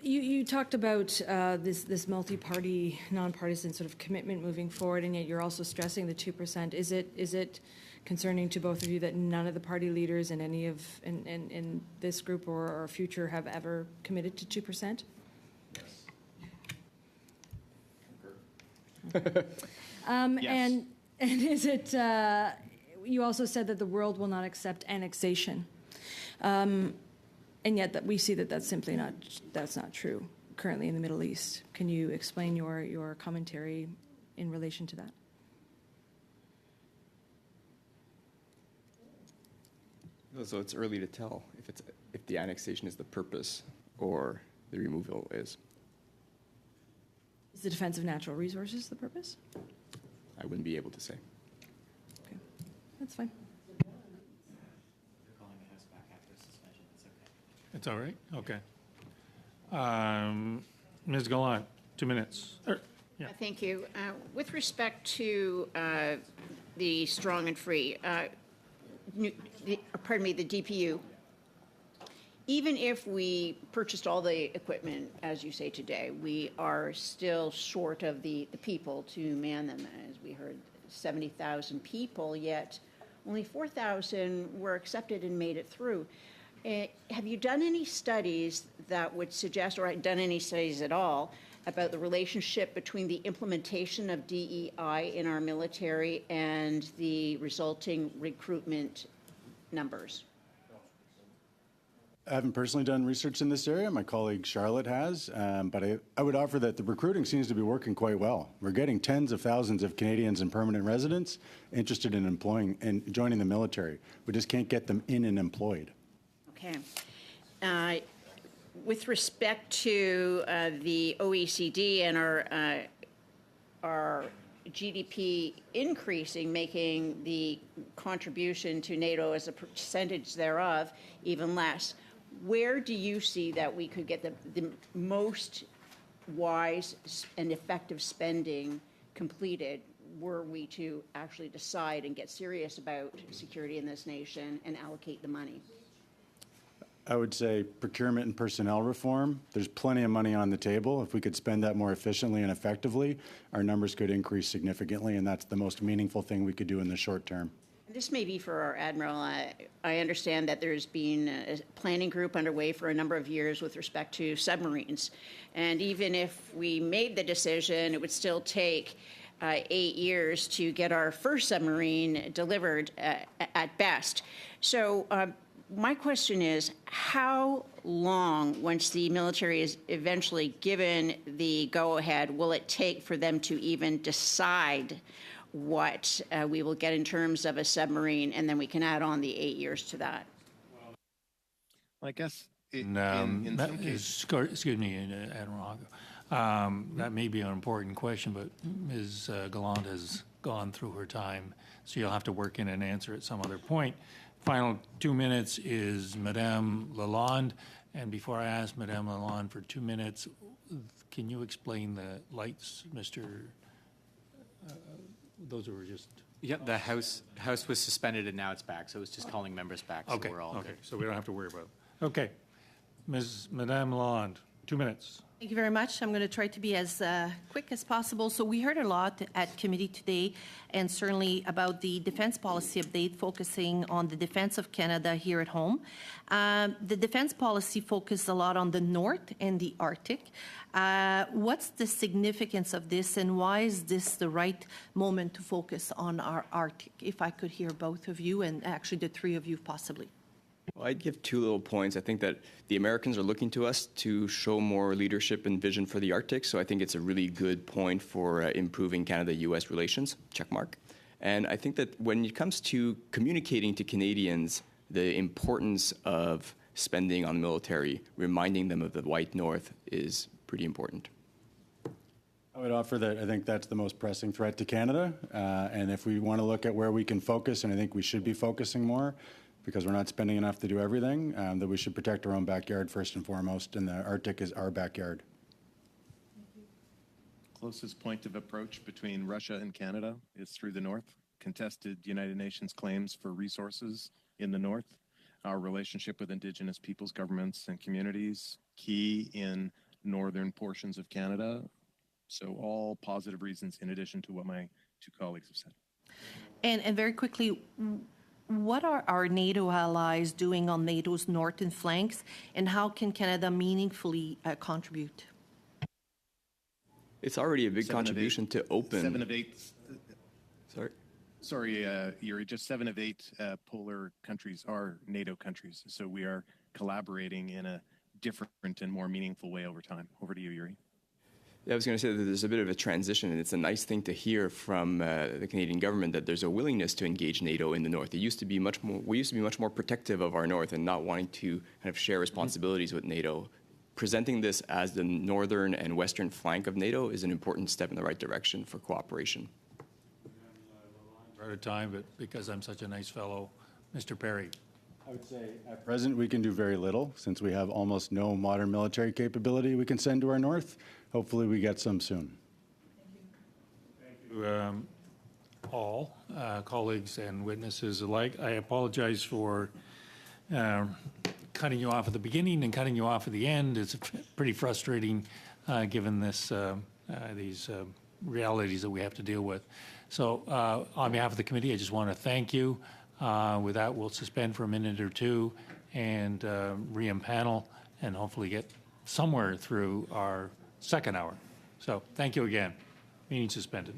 You talked about this multi-party, nonpartisan sort of commitment moving forward, and yet you're also stressing the 2%. Is it concerning to both of you that none of the party leaders in any of in this group or future have ever committed to 2%? Yes. And is it? You also said that the world will not accept annexation. And yet that we see that that's not true currently in the Middle East. Can you explain your commentary in relation to that? So it's early to tell if the annexation is the purpose or the removal is. Is the defense of natural resources the purpose? I wouldn't be able to say. Okay, that's fine. It's all right? Okay. Ms. Gallant, 2 minutes. Yeah. Thank you. With respect to the strong and free, the DPU, even if we purchased all the equipment, as you say today, we are still short of the people to man them. As we heard, 70,000 people, yet only 4,000 were accepted and made it through. Have you done any studies that would suggest, or done any studies at all, about the relationship between the implementation of DEI in our military and the resulting recruitment numbers? I haven't personally done research in this area. My colleague Charlotte has, but I would offer that the recruiting seems to be working quite well. We're getting tens of thousands of Canadians and permanent residents interested in employing and joining the military. We just can't get them in and employed. Okay. With respect to the OECD and our GDP increasing, making the contribution to NATO as a percentage thereof even less, where do you see that we could get the most wise and effective spending completed were we to actually decide and get serious about security in this nation and allocate the money? I would say procurement and personnel reform. There's plenty of money on the table. If we could spend that more efficiently and effectively, our numbers could increase significantly, and that's the most meaningful thing we could do in the short term. This may be for our Admiral. I understand that there's been a planning group underway for a number of years with respect to submarines. And even if we made the decision, it would still take 8 years to get our first submarine delivered at best. So my question is, how long, once the military is eventually given the go-ahead, will it take for them to even decide what we will get in terms of a submarine, and then we can add on the 8 years to that? I guess in that some cases, excuse me, Admiral Hago. That may be an important question, but Ms. Gallant has gone through her time, so you'll have to work in an answer at some other point. Final 2 minutes is Madame Lalonde. And before I ask Madame Lalonde for 2 minutes, can you explain the lights, Mr. Those were just... Yep, the House was suspended and now it's back, so it's just calling members back, so Okay, we're all okay, good. so we don't have to worry about it. Okay, Madame Lalonde, 2 minutes. Thank you very much. I'm going to try to be as quick as possible. So we heard a lot at committee today, and certainly about the defense policy update, focusing on the defense of Canada here at home. The defense policy focused a lot on the North and the Arctic. What's the significance of this, and why is this the right moment to focus on our Arctic? If I could hear both of you, and actually the three of you possibly. Well, I'd give 2 little points. I think that the Americans are looking to us to show more leadership and vision for the Arctic, so I think it's a really good point for improving Canada-U.S. relations, check mark. And I think that when it comes to communicating to Canadians the importance of spending on military, reminding them of the White North is pretty important. I would offer that I think that's the most pressing threat to Canada, and if we want to look at where we can focus, and I think we should be focusing more, because we're not spending enough to do everything, that we should protect our own backyard first and foremost, and the Arctic is our backyard. closest point of approach between Russia and Canada is through the north. Contested United Nations claims for resources in the north. Our relationship with Indigenous peoples, governments, and communities, key in northern portions of Canada. So all positive reasons in addition to what my 2 colleagues have said. And very quickly, what are our NATO allies doing on NATO's northern flanks, and how can Canada meaningfully contribute? It's already a big contribution to open. 7 of 8. Sorry, Yuri, just 7 of 8 polar countries are NATO countries. So we are collaborating in a different and more meaningful way over time. Over to you, Yuri. Yeah, I was going to say that there's a bit of a transition, and it's a nice thing to hear from the Canadian government that there's a willingness to engage NATO in the north. We used to be much more protective of our north and not wanting to kind of share responsibilities with NATO. Presenting this as the northern and western flank of NATO is an important step in the right direction for cooperation. We're out of time, but because I'm such a nice fellow, Mr. Perry. I would say at present we can do very little since we have almost no modern military capability we can send to our north. Hopefully we get some soon. Thank you, all colleagues and witnesses alike. I apologize for cutting you off at the beginning and cutting you off at the end. It's pretty frustrating given these realities that we have to deal with. So on behalf of the committee, I just want to thank you. With that, we'll suspend for a minute or two and re-empanel and hopefully get somewhere through our second hour. So thank you again. Meeting suspended.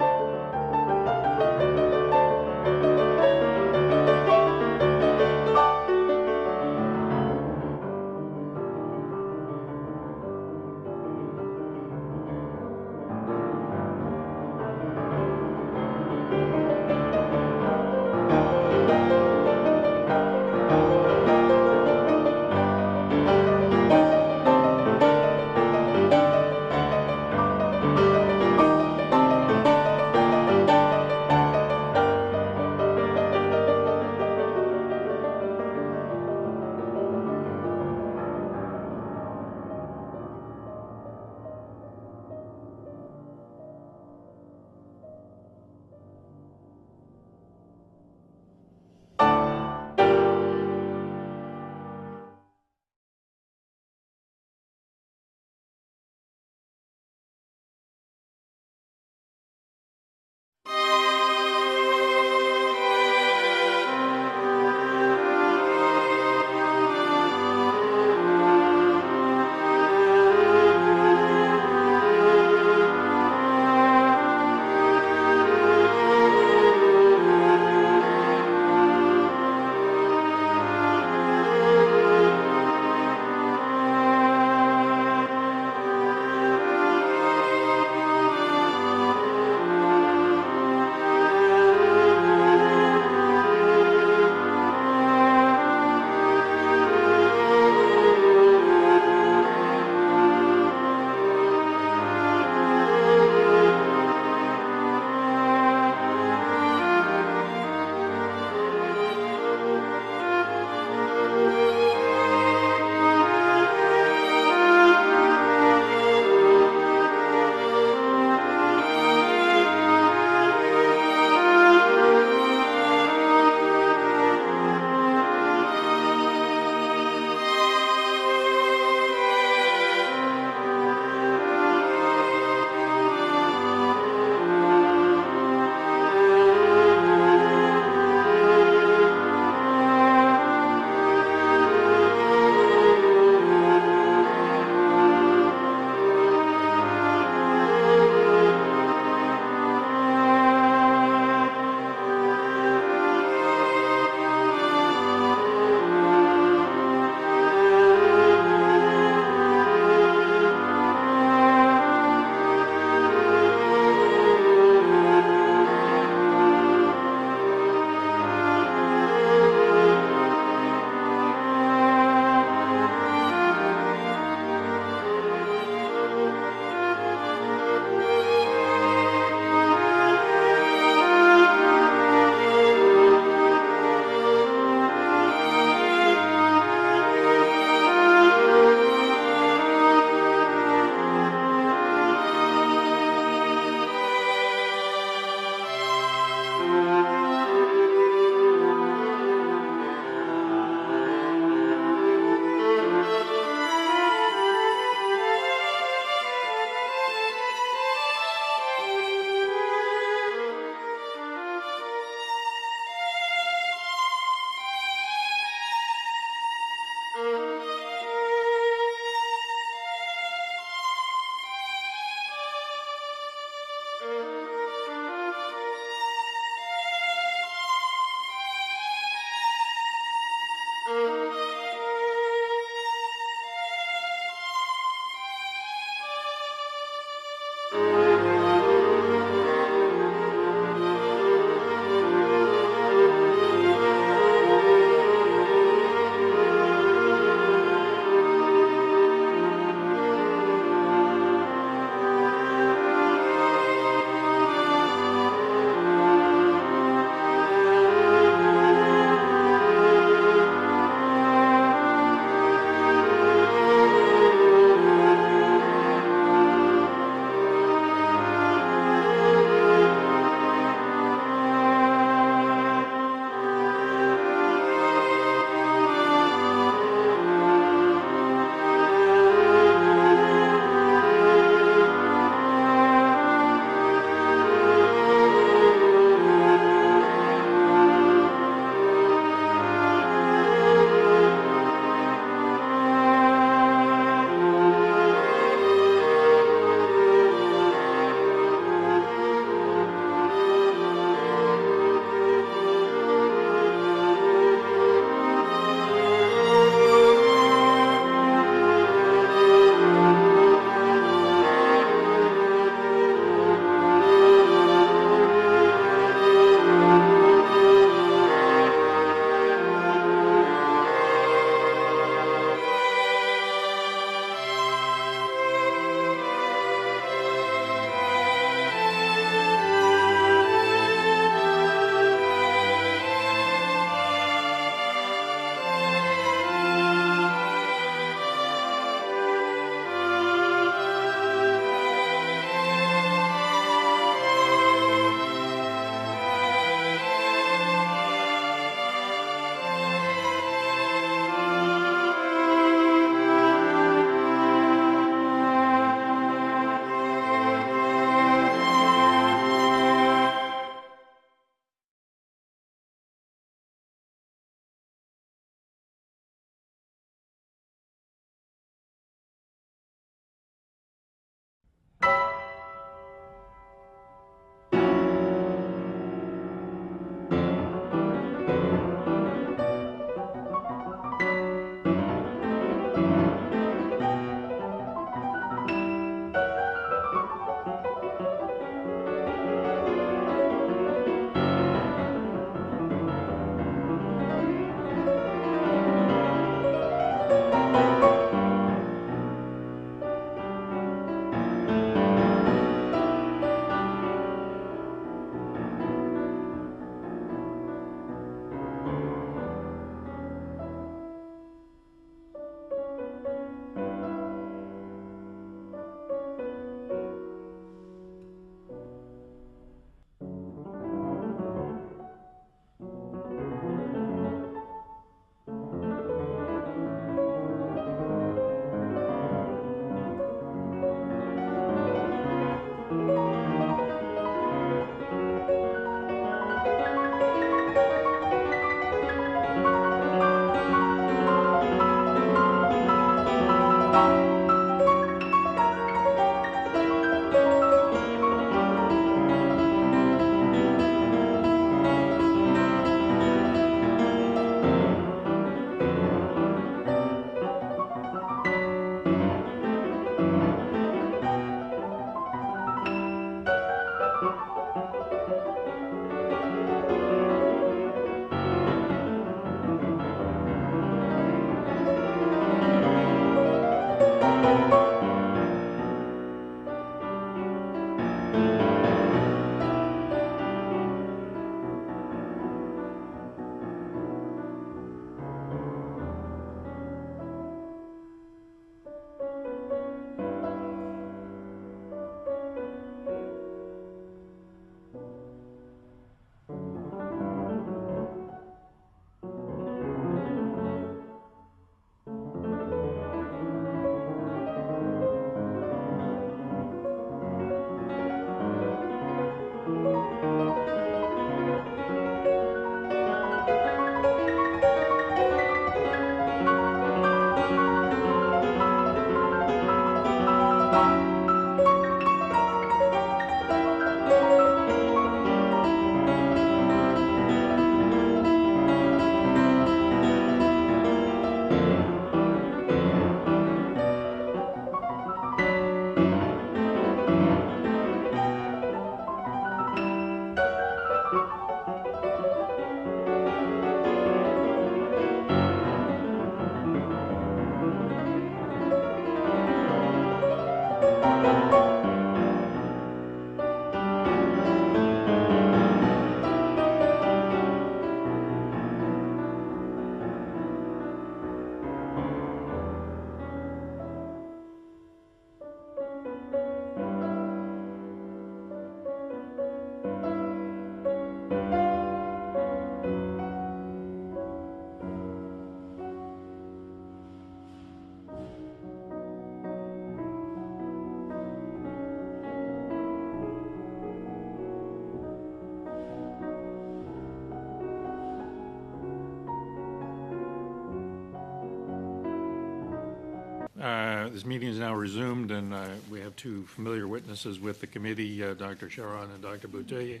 This meeting is now resumed, and we have two familiar witnesses with the committee, Dr. Sharon and Dr. Boutillier.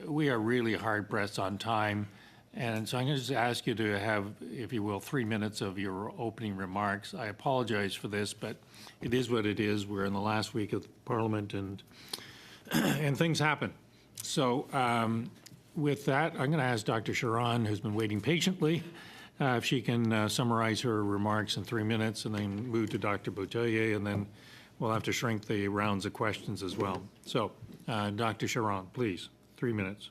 We are really hard pressed on time, and so I'm going to just ask you to have, if you will, 3 minutes of your opening remarks. I apologize for this, but it is what it is. We're in the last week of Parliament, and and things happen. So with that, I'm going to ask Dr. Sharon, who's been waiting patiently, if she can summarize her remarks in 3 minutes, and then move to Dr. Boutillier, and then we'll have to shrink the rounds of questions as well. So, Dr. Sharon, please, 3 minutes.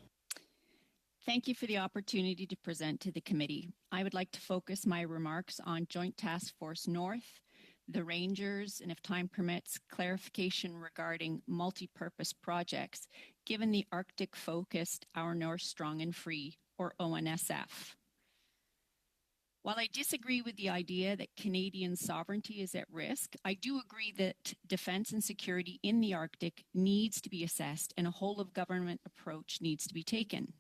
Thank you for the opportunity to present to the committee. I would like to focus my remarks on Joint Task Force North, the Rangers, and if time permits, clarification regarding multi-purpose projects, given the Arctic-focused Our North Strong and Free, or ONSF. While I disagree with the idea that Canadian sovereignty is at risk, I do agree that defense and security in the Arctic needs to be assessed and a whole-of-government approach needs to be taken.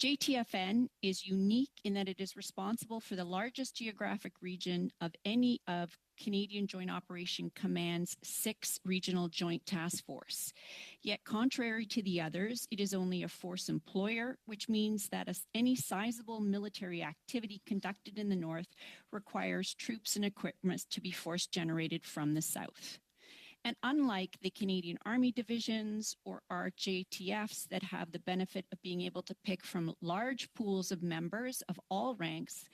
JTFN is unique in that it is responsible for the largest geographic region of any of Canadian Joint Operation Command's 6 regional joint task force. Yet contrary to the others, it is only a force employer, which means that any sizable military activity conducted in the north requires troops and equipment to be force generated from the south. And unlike the Canadian Army divisions or RJTFs that have the benefit of being able to pick from large pools of members of all ranks,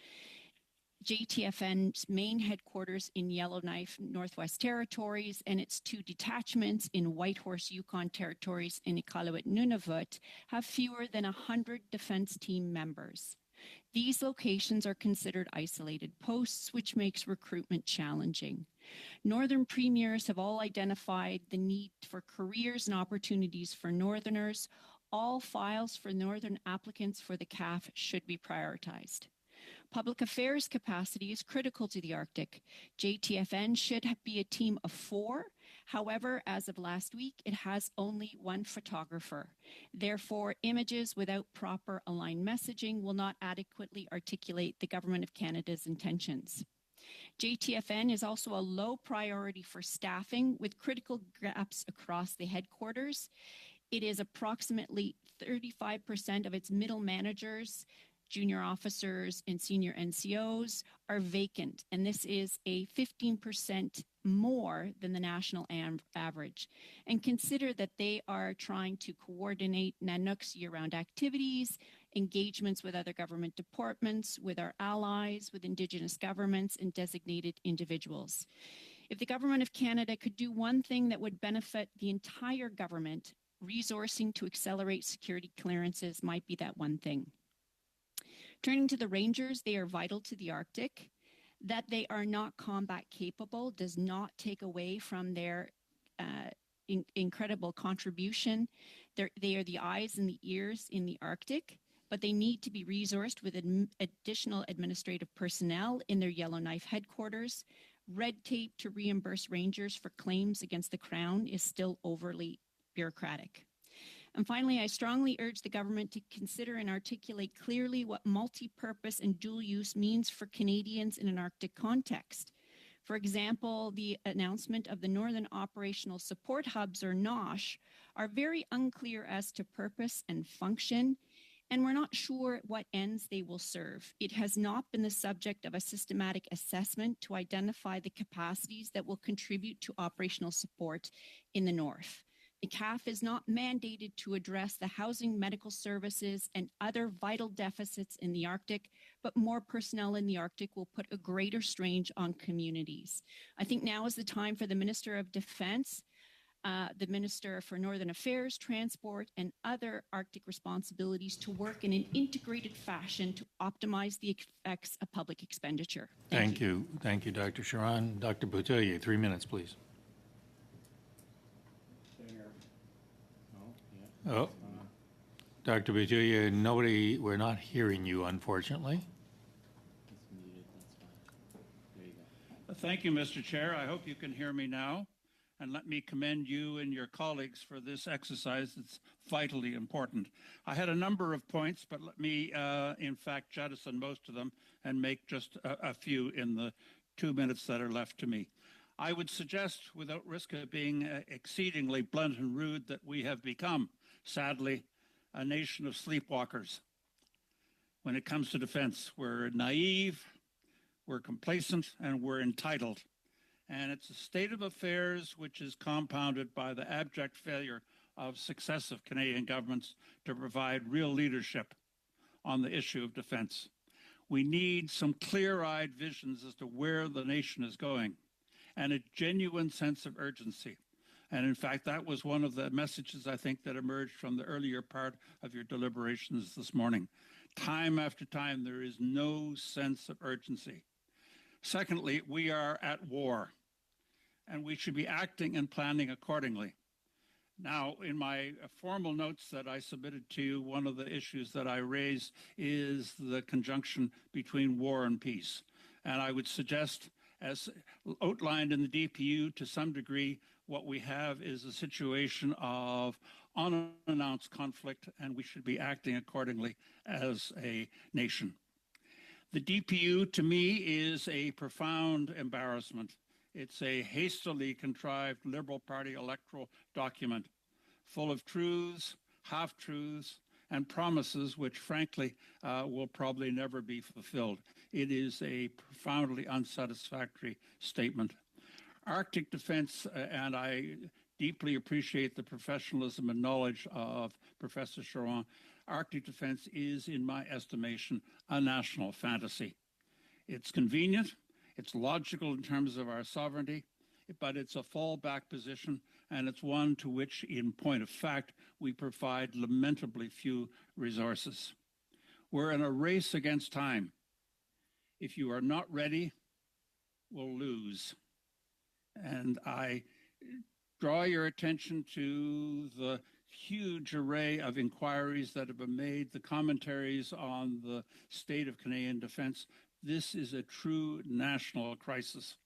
JTFN's main headquarters in Yellowknife, Northwest Territories, and its 2 detachments in Whitehorse, Yukon Territories, and Iqaluit, Nunavut have fewer than 100 defense team members. These locations are considered isolated posts, which makes recruitment challenging. Northern premiers have all identified the need for careers and opportunities for Northerners. All files for Northern applicants for the CAF should be prioritized. Public affairs capacity is critical to the Arctic. JTFN should be a team of 4. However, as of last week, it has only 1 photographer. Therefore, images without proper aligned messaging will not adequately articulate the Government of Canada's intentions. JTFN is also a low priority for staffing with critical gaps across the headquarters. It is approximately 35% of its middle managers, junior officers, and senior NCOs are vacant, and this is a 15% more than the national average. And consider that they are trying to coordinate Nanook's year-round activities, engagements with other government departments, with our allies, with Indigenous governments, and designated individuals. If the Government of Canada could do one thing that would benefit the entire government, resourcing to accelerate security clearances might be that one thing. Turning to the Rangers, they are vital to the Arctic. That they are not combat capable does not take away from their incredible contribution. They are the eyes and the ears in the Arctic, but they need to be resourced with additional administrative personnel in their Yellowknife headquarters. Red tape to reimburse Rangers for claims against the Crown is still overly bureaucratic. And finally, I strongly urge the government to consider and articulate clearly what multi-purpose and dual use means for Canadians in an Arctic context. For example, the announcement of the Northern Operational Support Hubs, or NOSH, are very unclear as to purpose and function, and we're not sure what ends they will serve. It has not been the subject of a systematic assessment to identify the capacities that will contribute to operational support in the North. The CAF is not mandated to address the housing, medical services, and other vital deficits in the Arctic, but more personnel in the Arctic will put a greater strain on communities. I think now is the time for the Minister of Defense, the Minister for Northern Affairs, Transport, and other Arctic responsibilities to work in an integrated fashion to optimize the effects of public expenditure. Thank you. Thank you, Dr. Sharon. Dr. Boutillier, 3 minutes, please. Oh, Dr. Boutillier, we're not hearing you, unfortunately. Thank you, Mr. Chair. I hope you can hear me now. And let me commend you and your colleagues for this exercise. It's vitally important. I had a number of points, but let me, in fact, jettison most of them and make just a few in the 2 minutes that are left to me. I would suggest, without risk of being exceedingly blunt and rude, that we have become, sadly, a nation of sleepwalkers. When it comes to defense, we're naive, we're complacent, and we're entitled. And it's a state of affairs which is compounded by the abject failure of successive Canadian governments to provide real leadership on the issue of defense. We need some clear-eyed visions as to where the nation is going and a genuine sense of urgency. And in fact, that was one of the messages, I think, that emerged from the earlier part of your deliberations this morning. Time after time, there is no sense of urgency. Secondly, we are at war, and we should be acting and planning accordingly. Now, in my formal notes that I submitted to you, one of the issues that I raised is the conjunction between war and peace. And I would suggest, as outlined in the DPU, to some degree, what we have is a situation of unannounced conflict, and we should be acting accordingly as a nation. The DPU, to me, is a profound embarrassment. It's a hastily contrived Liberal Party electoral document full of truths, half-truths, and promises which, frankly, will probably never be fulfilled. It is a profoundly unsatisfactory statement. Arctic defense, and I deeply appreciate the professionalism and knowledge of Professor Charon, Arctic defense is, in my estimation, a national fantasy. It's convenient, it's logical in terms of our sovereignty, but it's a fallback position, and it's one to which, in point of fact, we provide lamentably few resources. We're in a race against time. If you are not ready, we'll lose. And I draw your attention to the huge array of inquiries that have been made, the commentaries on the state of Canadian defense. This is a true national crisis.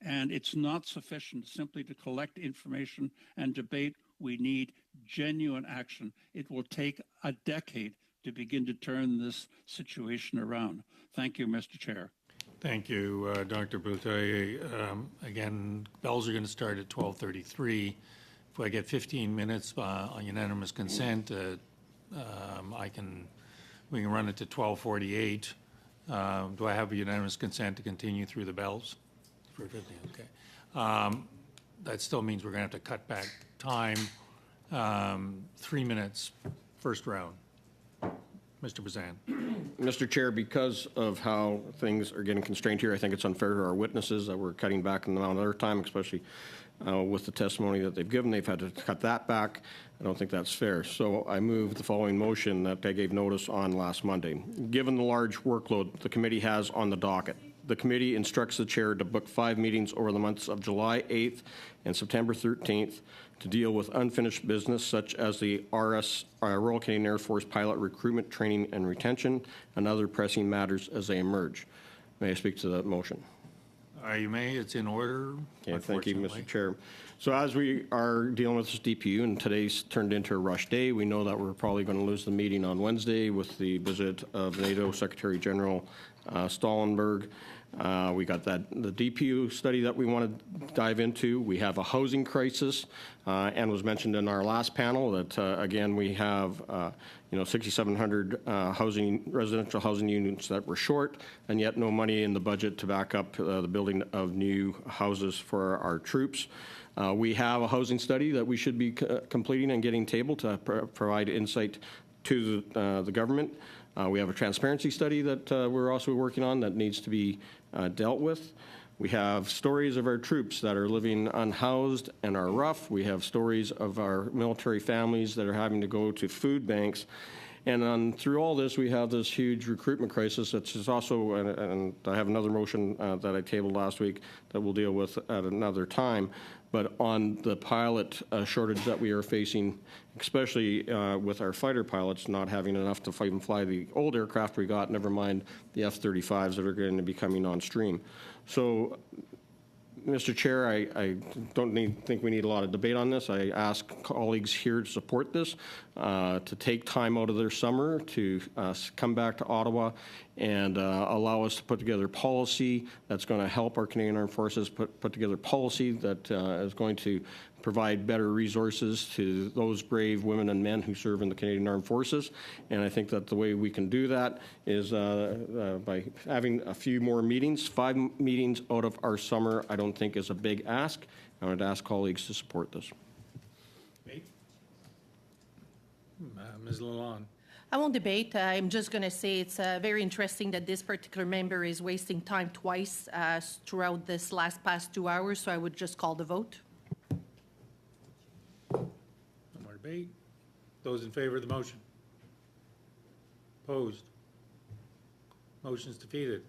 And it's not sufficient simply to collect information and debate. We need genuine action. It will take a decade to begin to turn this situation around. Thank you, Mr. Chair. Thank you, Dr. Boutet. Again, bells are going to start at 12:33. If I get 15 minutes on unanimous consent, we can run it to 12:48. Do I have a unanimous consent to continue through the bells? For 15, okay. That still means we're going to have to cut back time. 3 minutes, first round. Mr. Bazan. Mr. Chair, because of how things are getting constrained here, I think it's unfair to our witnesses that we're cutting back on the amount of their time, especially with the testimony that they've given. They've had to cut that back. I don't think that's fair. So I move the following motion that I gave notice on last Monday. Given the large workload the committee has on the docket, the committee instructs the chair to book 5 meetings over the months of July 8th and September 13th to deal with unfinished business such as the Royal Canadian Air Force pilot recruitment, training, and retention, and other pressing matters as they emerge. May I speak to that motion? You may. It's in order. Okay, thank you, Mr. Chair. So as we are dealing with this DPU, and today's turned into a rush day, we know that we're probably going to lose the meeting on Wednesday with the visit of NATO Secretary General Stoltenberg. We got the DPU study that we want to dive into. We have a housing crisis, and was mentioned in our last panel that again we have 6,700 residential housing units that were short, and yet no money in the budget to back up the building of new houses for our troops. We have a housing study that we should be completing and getting tabled to provide insight to the government. We have a transparency study that we're also working on that needs to be dealt with. We have stories of our troops that are living unhoused and are rough. We have stories of our military families that are having to go to food banks. And through all this, we have this huge recruitment crisis that's just also, and I have another motion that I tabled last week that we'll deal with at another time, but on the pilot shortage that we are facing, especially with our fighter pilots not having enough to even fly the old aircraft we got, never mind the F-35s that are going to be coming on stream. So Mr. Chair, I don't think we need a lot of debate on this. I ask colleagues here to support this, to take time out of their summer to come back to Ottawa and allow us to put together policy that's going to help our Canadian Armed Forces put together policy that is going to provide better resources to those brave women and men who serve in the Canadian Armed Forces. And I think that the way we can do that is by having a few more meetings. 5 meetings out of our summer, I don't think is a big ask. I would ask colleagues to support this. Ms. Lalonde. I won't debate. I'm just going to say it's very interesting that this particular member is wasting time twice throughout this past 2 hours, so I would just call the vote. No more debate. Those in favor of the motion? Opposed? Motion's defeated.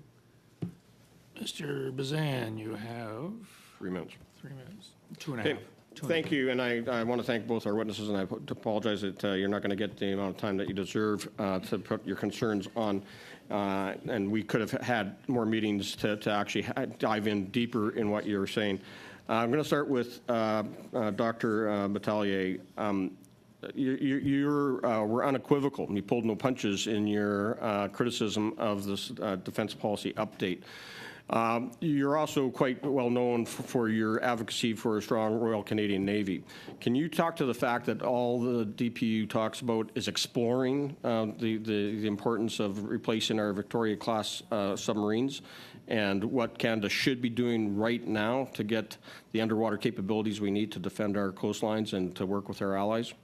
Mr. Bazan, you have 3 minutes. 3 minutes. 2.5. Okay. Thank you, and I want to thank both our witnesses, and I apologize that you're not going to get the amount of time that you deserve to put your concerns on, and we could have had more meetings to actually dive in deeper in what you're saying. I'm going to start with Dr. Battalier. You were unequivocal, and you pulled no punches in your criticism of this defense policy update. You're also quite well known for your advocacy for a strong Royal Canadian Navy. Can you talk to the fact that all the DPU talks about is exploring the importance of replacing our Victoria-class submarines and what Canada should be doing right now to get the underwater capabilities we need to defend our coastlines and to work with our allies?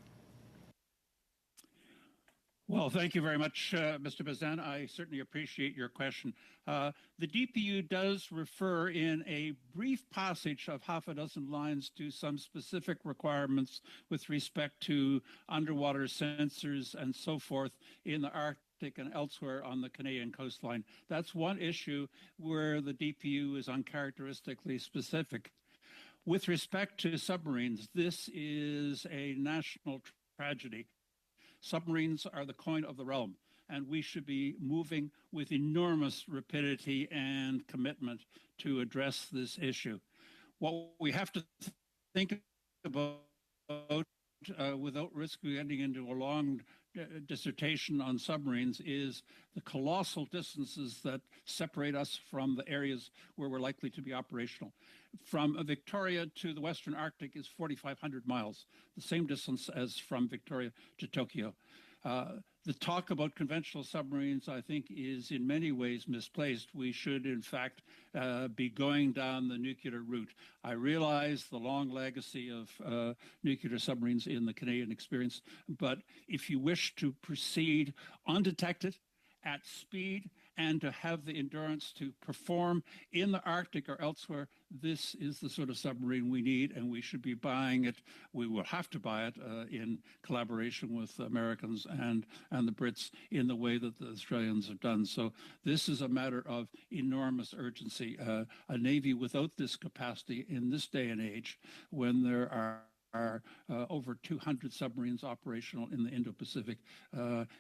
Well, thank you very much, Mr. Bazan. I certainly appreciate your question. The DPU does refer in a brief passage of half a dozen lines to some specific requirements with respect to underwater sensors and so forth in the Arctic and elsewhere on the Canadian coastline. That's one issue where the DPU is uncharacteristically specific. With respect to submarines, this is a national tragedy. Submarines are the coin of the realm, and we should be moving with enormous rapidity and commitment to address this issue. What we have to think about, without risk of getting into a long dissertation on submarines, is the colossal distances that separate us from the areas where we're likely to be operational. From Victoria to the Western Arctic is 4,500 miles, the same distance as from Victoria to Tokyo. The talk about conventional submarines, I think, is in many ways misplaced. We should, in fact, be going down the nuclear route. I realize the long legacy of nuclear submarines in the Canadian experience, but if you wish to proceed undetected, at speed, and to have the endurance to perform in the Arctic or elsewhere, this is the sort of submarine we need, and we should be buying it. We will have to buy it in collaboration with Americans and the Brits in the way that the Australians have done. So this is a matter of enormous urgency. A Navy without this capacity in this day and age, when there are over 200 submarines operational in the Indo-Pacific,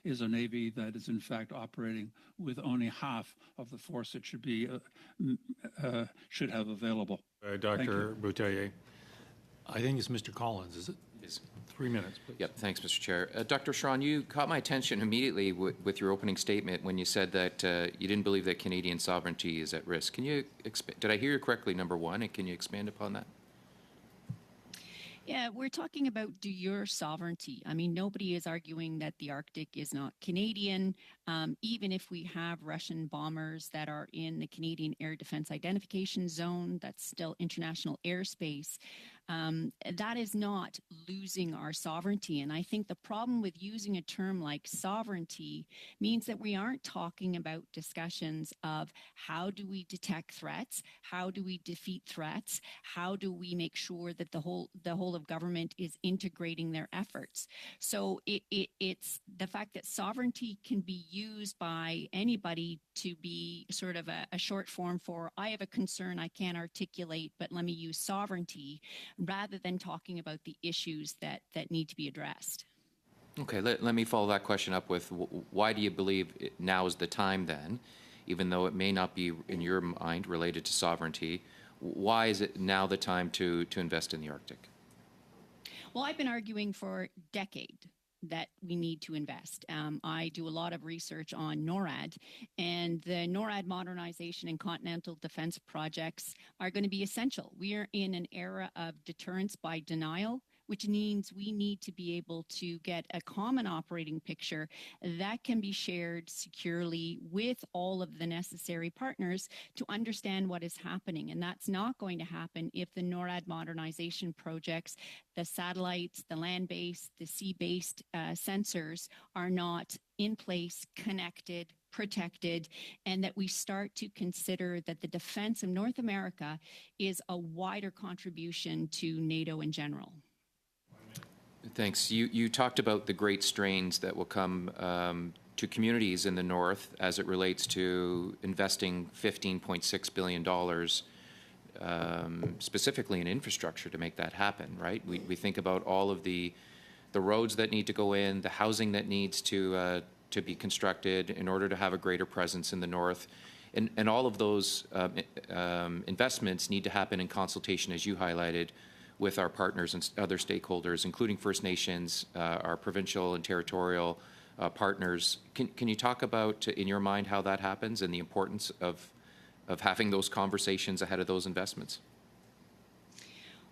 is a Navy that is in fact operating with only half of the force it should be should have available. Dr. Boutellier, I think it's Mr. Collins, is it? Yes. 3 minutes, please. Yep, thanks, Mr. Chair. Dr. Schron, you caught my attention immediately with your opening statement when you said that you didn't believe that Canadian sovereignty is at risk. Can you did I hear you correctly, number one, and can you expand upon that? Yeah, we're talking about de jure sovereignty. I mean, nobody is arguing that the Arctic is not Canadian. Even if we have Russian bombers that are in the Canadian Air Defense Identification Zone, that's still international airspace. That is not losing our sovereignty. And I think the problem with using a term like sovereignty means that we aren't talking about discussions of how do we detect threats, how do we defeat threats, how do we make sure that the whole of government is integrating their efforts. So it's the fact that sovereignty can be used by anybody to be sort of a short form for, I have a concern I can't articulate, but let me use sovereignty, rather than talking about the issues that need to be addressed. Okay, let me follow that question up with, why do you believe now is the time then, even though it may not be in your mind related to sovereignty, why is it now the time to invest in the Arctic? Well, I've been arguing for a decade that we need to invest. I do a lot of research on NORAD, and the NORAD modernization and continental defense projects are going to be essential. We are in an era of deterrence by denial, which means we need to be able to get a common operating picture that can be shared securely with all of the necessary partners to understand what is happening. And that's not going to happen if the NORAD modernization projects, the satellites, the land-based, the sea-based sensors are not in place, connected, protected, and that we start to consider that the defense of North America is a wider contribution to NATO in general. Thanks. You talked about the great strains that will come to communities in the north as it relates to investing $15.6 billion specifically in infrastructure to make that happen, right? We think about all of the roads that need to go in, the housing that needs to be constructed in order to have a greater presence in the north. And all of those investments need to happen in consultation, as you highlighted, with our partners and other stakeholders, including First Nations, our provincial and territorial partners. Can you talk about, in your mind, how that happens and the importance of having those conversations ahead of those investments?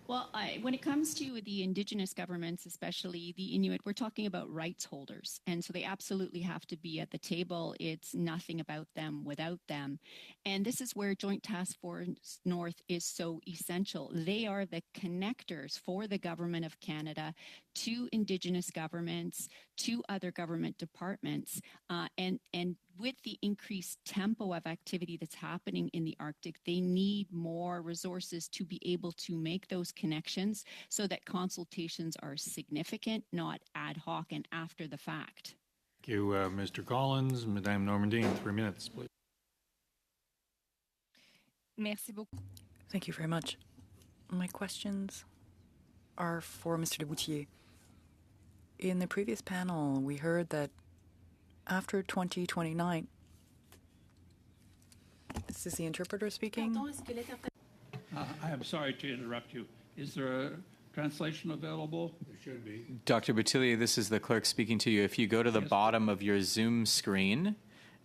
Well, when it comes to the Indigenous governments, especially the Inuit, we're talking about rights holders. And so they absolutely have to be at the table. It's nothing about them without them. And this is where Joint Task Force North is so essential. They are the connectors for the Government of Canada to Indigenous governments, to other government departments. And with the increased tempo of activity that's happening in the Arctic, they need more resources to be able to make those connections so that consultations are significant, not ad hoc and after the fact. Thank you, Mr. Collins. Madame Normandin, 3 minutes, please. Merci beaucoup. Thank you very much. My questions are for Mr. de Boutier. In the previous panel, we heard that after 2029, this is the interpreter speaking. I am sorry to interrupt you. Is there a translation available? There should be. Dr. Boutillier, this is the clerk speaking to you. If you go to the bottom of your Zoom screen,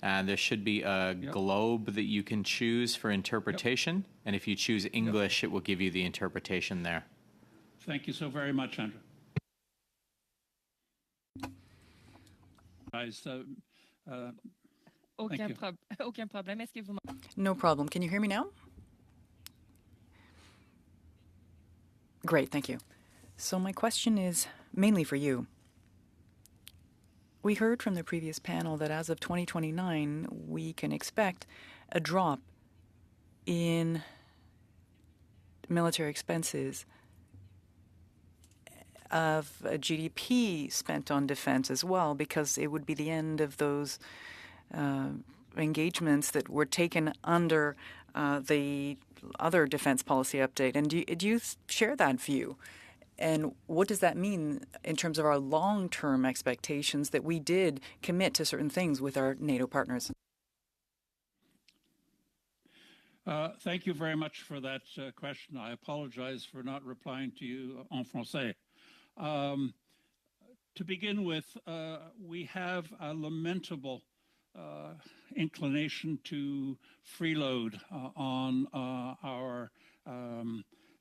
there should be a globe that you can choose for interpretation. And if you choose English, it will give you the interpretation there. Thank you so very much, Andrew. Aucun problème. Est-ce que vous... No problem. Can you hear me now? Great, thank you. So my question is mainly for you. We heard from the previous panel that as of 2029, we can expect a drop in military expenses of GDP spent on defense as well, because it would be the end of those engagements that were taken under the other defense policy update. And do you share that view? And what does that mean in terms of our long-term expectations that we did commit to certain things with our NATO partners? Thank you very much for that question. I apologize for not replying to you en français. To begin with, we have a lamentable inclination to freeload on our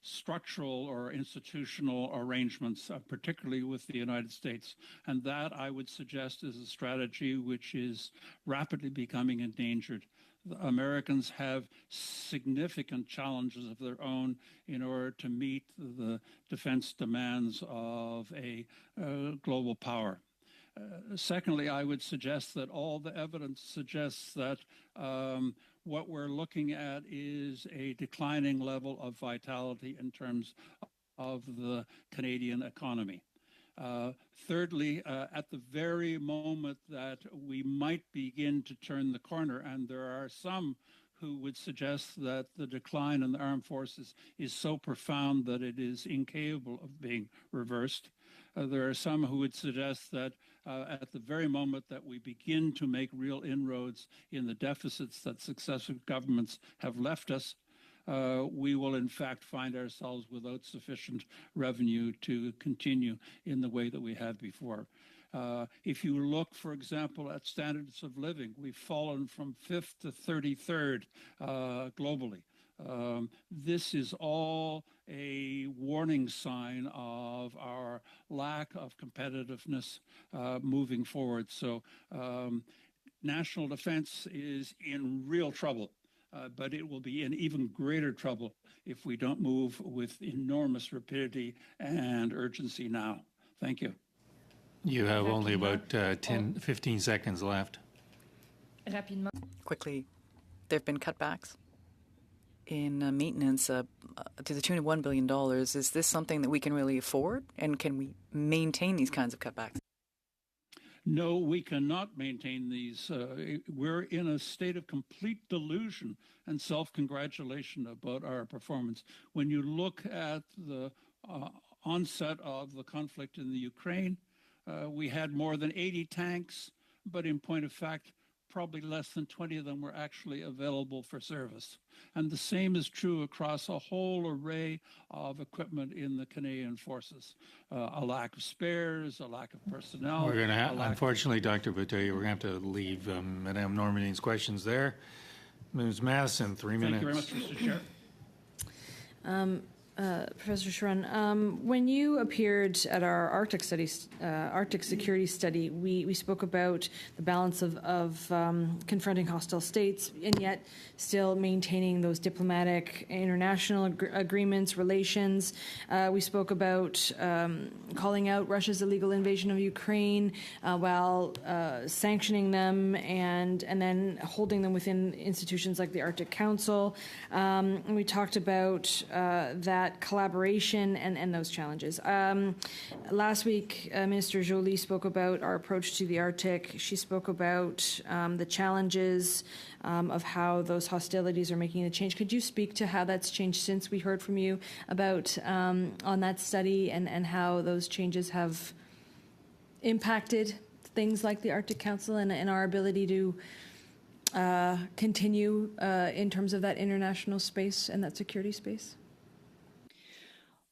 structural or institutional arrangements, particularly with the United States. And that, I would suggest, is a strategy which is rapidly becoming endangered. The Americans have significant challenges of their own in order to meet the defense demands of a global power. Secondly, I would suggest that all the evidence suggests that what we're looking at is a declining level of vitality in terms of the Canadian economy. Thirdly, at the very moment that we might begin to turn the corner, and there are some who would suggest that the decline in the armed forces is so profound that it is incapable of being reversed. There are some who would suggest that at the very moment that we begin to make real inroads in the deficits that successive governments have left us, we will in fact find ourselves without sufficient revenue to continue in the way that we had before. If you look, for example, at standards of living, we've fallen from 5th to 33rd globally. This is all a warning sign of our lack of competitiveness moving forward. So national defense is in real trouble, but it will be in even greater trouble if we don't move with enormous rapidity and urgency now. Thank you. You have only about 15 seconds left. Quickly, there have been cutbacks in maintenance to the tune of $1 billion. Is this something that we can really afford? And can we maintain these kinds of cutbacks? No, we cannot maintain these. We're in a state of complete delusion and self-congratulation about our performance. When you look at the onset of the conflict in the Ukraine, we had more than 80 tanks, but in point of fact, probably less than 20 of them were actually available for service. And the same is true across a whole array of equipment in the Canadian forces. A lack of spares, a lack of personnel. We're going to have, unfortunately, Dr. Bouteille, we're going to have to leave Madame Normandy's questions there. Ms. Madison, 3 minutes. Thank you very much, Mr. Chair. Professor Sharon, when you appeared at our Arctic security study, we spoke about the balance of confronting hostile states and yet still maintaining those diplomatic international agreements, relations. We spoke about calling out Russia's illegal invasion of Ukraine while sanctioning them and then holding them within institutions like the Arctic Council. And we talked about that collaboration and those challenges. Last week, Minister Joly spoke about our approach to the Arctic. She spoke about the challenges of how those hostilities are making a change. Could you speak to how that's changed since we heard from you about on that study and how those changes have impacted things like the Arctic Council and our ability to continue in terms of that international space and that security space?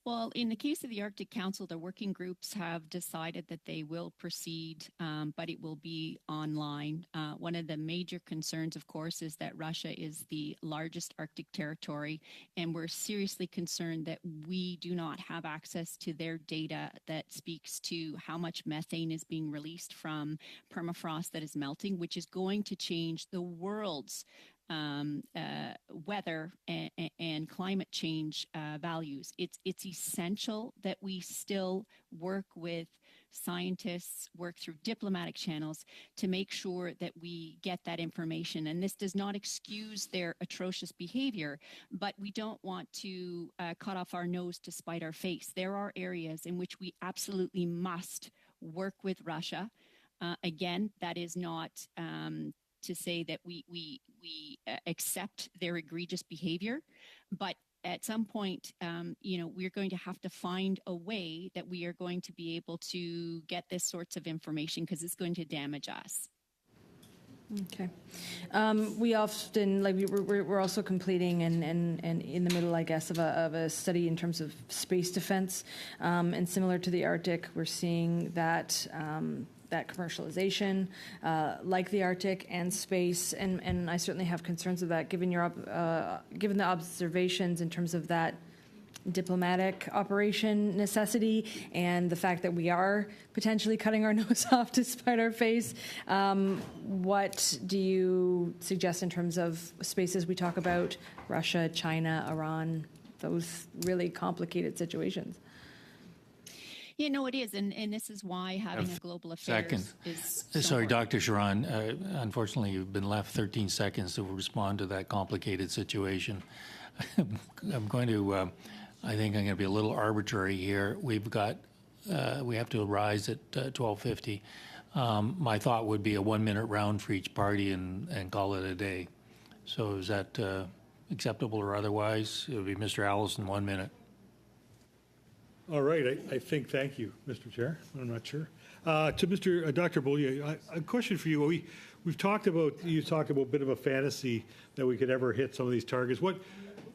Well, in the case of the Arctic Council, the working groups have decided that they will proceed, but it will be online. One of the major concerns, of course, is that Russia is the largest Arctic territory, and we're seriously concerned that we do not have access to their data that speaks to how much methane is being released from permafrost that is melting, which is going to change the world's weather and climate change values. It's essential that we still work with scientists, work through diplomatic channels to make sure that we get that information. And this does not excuse their atrocious behavior, but we don't want to cut off our nose to spite our face. There are areas in which we absolutely must work with Russia. Again, that is not to say that we accept their egregious behavior, but at some point, we're going to have to find a way that we are going to be able to get this sorts of information because it's going to damage us. Okay. We often, we're also completing and in the middle, I guess, of a study in terms of space defense. And similar to the Arctic, we're seeing that that commercialization, like the Arctic and space, and I certainly have concerns of that, given given the observations in terms of that diplomatic operation necessity and the fact that we are potentially cutting our nose off to spite our face. What do you suggest in terms of spaces we talk about, Russia, China, Iran, those really complicated situations? Yeah, no, it is, and this is why having a global affairs is so Sorry, important. Dr. Sharon, unfortunately you've been left 13 seconds to respond to that complicated situation. I'm going to, I think I'm going to be a little arbitrary here. We have to rise at 12:50. My thought would be a 1-minute round for each party and call it a day. So is that acceptable or otherwise? It would be Mr. Allison, 1 minute. All right, I think, thank you, Mr. Chair. I'm not sure. To Dr. Beaulieu, a question for you. You talked about a bit of a fantasy that we could ever hit some of these targets.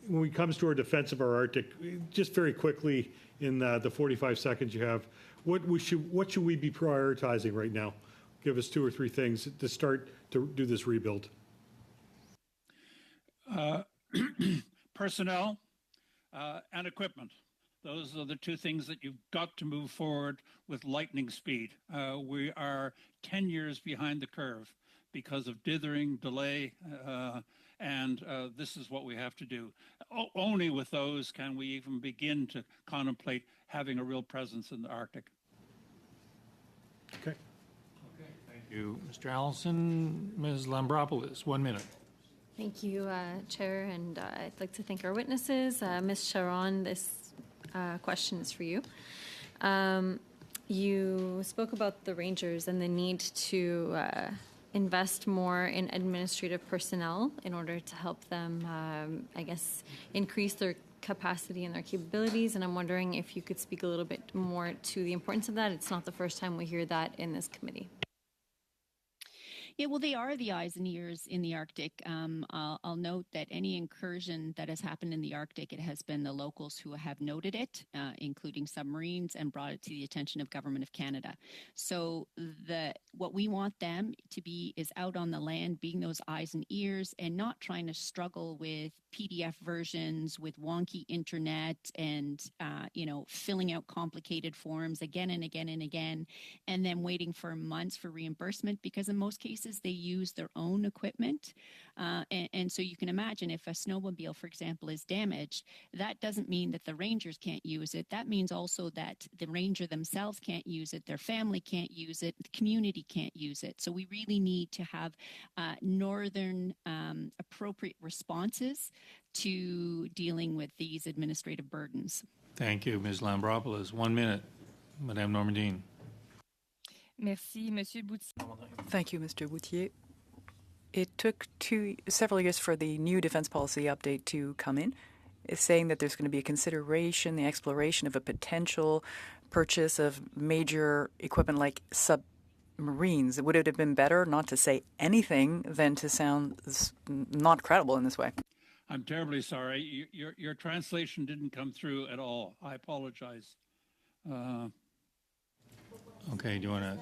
when it comes to our defense of our Arctic, just very quickly in the 45 seconds you have, what should we be prioritizing right now? Give us 2 or 3 things to start to do this rebuild. Personnel and equipment. Those are the 2 things that you've got to move forward with lightning speed. We are 10 years behind the curve because of dithering, delay, and this is what we have to do. Only with those can we even begin to contemplate having a real presence in the Arctic. Okay. Thank you, Mr. Allison. Ms. Lambropoulos, 1 minute. Thank you, Chair, and I'd like to thank our witnesses. Ms. Sharon, this question is for you. You spoke about the Rangers and the need to invest more in administrative personnel in order to help them, I guess, increase their capacity and their capabilities. And I'm wondering if you could speak a little bit more to the importance of that. It's not the first time we hear that in this committee. Yeah, well, they are the eyes and ears in the Arctic. I'll note that any incursion that has happened in the Arctic, it has been the locals who have noted it, including submarines, and brought it to the attention of Government of Canada. So what we want them to be is out on the land, being those eyes and ears, and not trying to struggle with PDF versions, with wonky internet, and filling out complicated forms again and again and again, and then waiting for months for reimbursement, because in most cases they use their own equipment. And so you can imagine if a snowmobile, for example, is damaged, that doesn't mean that the rangers can't use it. That means also that the ranger themselves can't use it, their family can't use it, the community can't use it. So we really need to have northern appropriate responses to dealing with these administrative burdens. Thank you, Ms. Lambropoulos. 1 minute, Madame Normandine. Merci, Monsieur Boutier. Thank you, Mr. Boutier. It took several years for the new defense policy update to come in. It's saying that there's going to be a consideration, the exploration of a potential purchase of major equipment like submarines. Would it have been better not to say anything than to sound not credible in this way? I'm terribly sorry. Your translation didn't come through at all. I apologize. Okay, do you want to?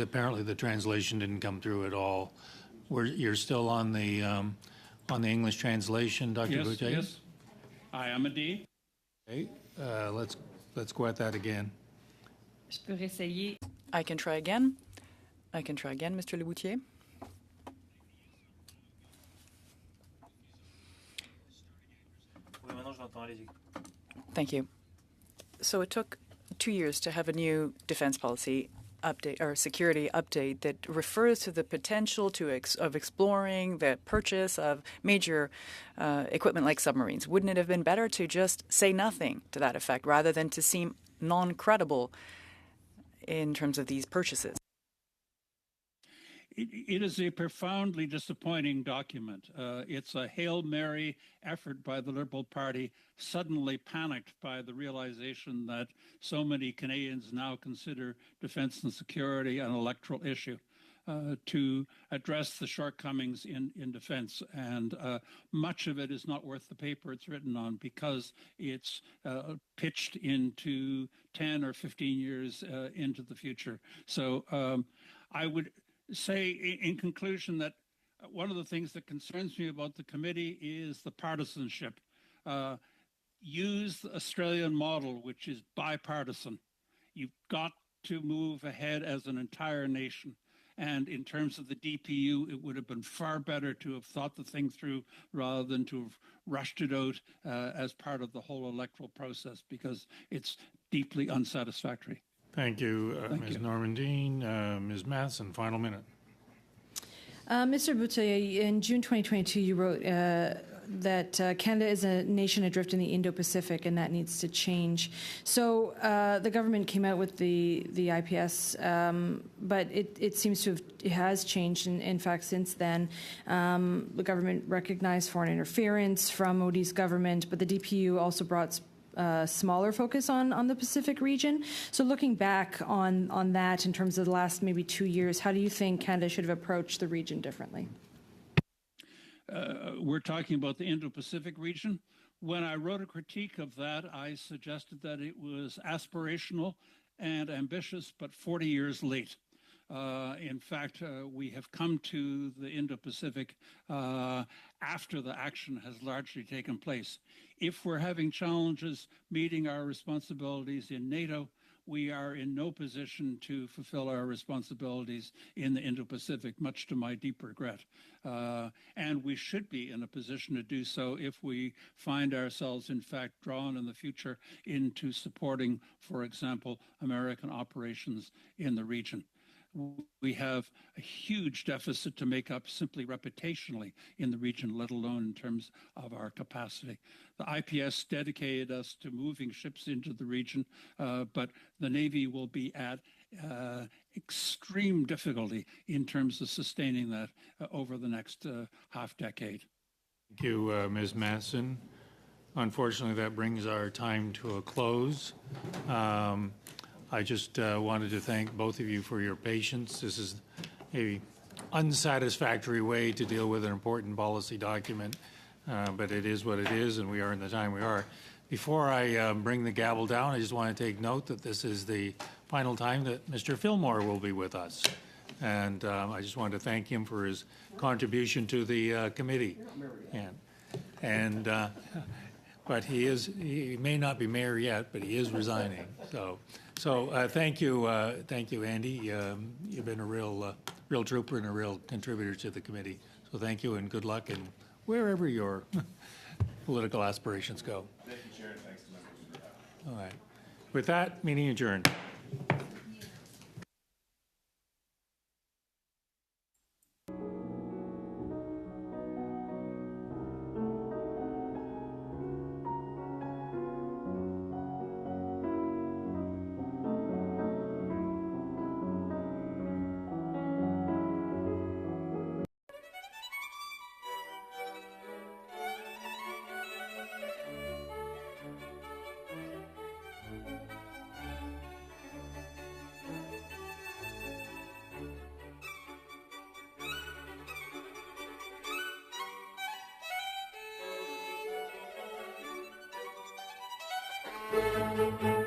Apparently, the translation didn't come through at all. You're still on the English translation, Dr. Yes, Boutier? yes. I am a D. Okay, let's go at that again. Je peux réessayer. I can try again. Mr. Leboutier. Thank you. So it took 2 years to have a new defense policy update or security update that refers to the potential of exploring the purchase of major equipment like submarines. Wouldn't it have been better to just say nothing to that effect rather than to seem non-credible in terms of these purchases? It is a profoundly disappointing document. It's a Hail Mary effort by the Liberal Party, suddenly panicked by the realization that so many Canadians now consider defense and security an electoral issue, to address the shortcomings in defense. And much of it is not worth the paper it's written on because it's pitched into 10 or 15 years into the future. So I would say in conclusion that one of the things that concerns me about the committee is the partisanship. Use the Australian model, which is bipartisan. You've got to move ahead as an entire nation. And in terms of the DPU, it would have been far better to have thought the thing through rather than to have rushed it out as part of the whole electoral process, because it's deeply unsatisfactory. Thank you, Ms. Normandine. Ms. Matheson, final minute. Mr. Boutier, in June 2022, you wrote that Canada is a nation adrift in the Indo-Pacific, and that needs to change. So the government came out with the IPS, but it seems to it has changed. In fact, since then, the government recognized foreign interference from Modi's government, but the DPU also brought smaller focus on the Pacific region. So looking back on that in terms of the last maybe 2 years, how do you think Canada should have approached the region differently? we're talking about the Indo-Pacific region. When I wrote a critique of that, I suggested that it was aspirational and ambitious, but 40 years late. In fact, we have come to the Indo-Pacific after the action has largely taken place. If we're having challenges meeting our responsibilities in NATO, we are in no position to fulfill our responsibilities in the Indo-Pacific, much to my deep regret. And we should be in a position to do so if we find ourselves, in fact, drawn in the future into supporting, for example, American operations in the region. We have a huge deficit to make up simply reputationally in the region, let alone in terms of our capacity. The IPS dedicated us to moving ships into the region, but the Navy will be at extreme difficulty in terms of sustaining that over the next half decade. Thank you, Ms. Masson. Unfortunately, that brings our time to a close. I just wanted to thank both of you for your patience. This is a unsatisfactory way to deal with an important policy document, but it is what it is, and we are in the time we are. Before I bring the gavel down, I just want to take note that this is the final time that Mr. Fillmore will be with us. And I just wanted to thank him for his contribution to the committee. But he may not be mayor yet, but he is resigning. So thank you, Andy. You've been a real trooper and a real contributor to the committee. So thank you and good luck in wherever your political aspirations go. Thank you, Chair, and thanks to members for your help. All right. With that, meeting adjourned. Thank you.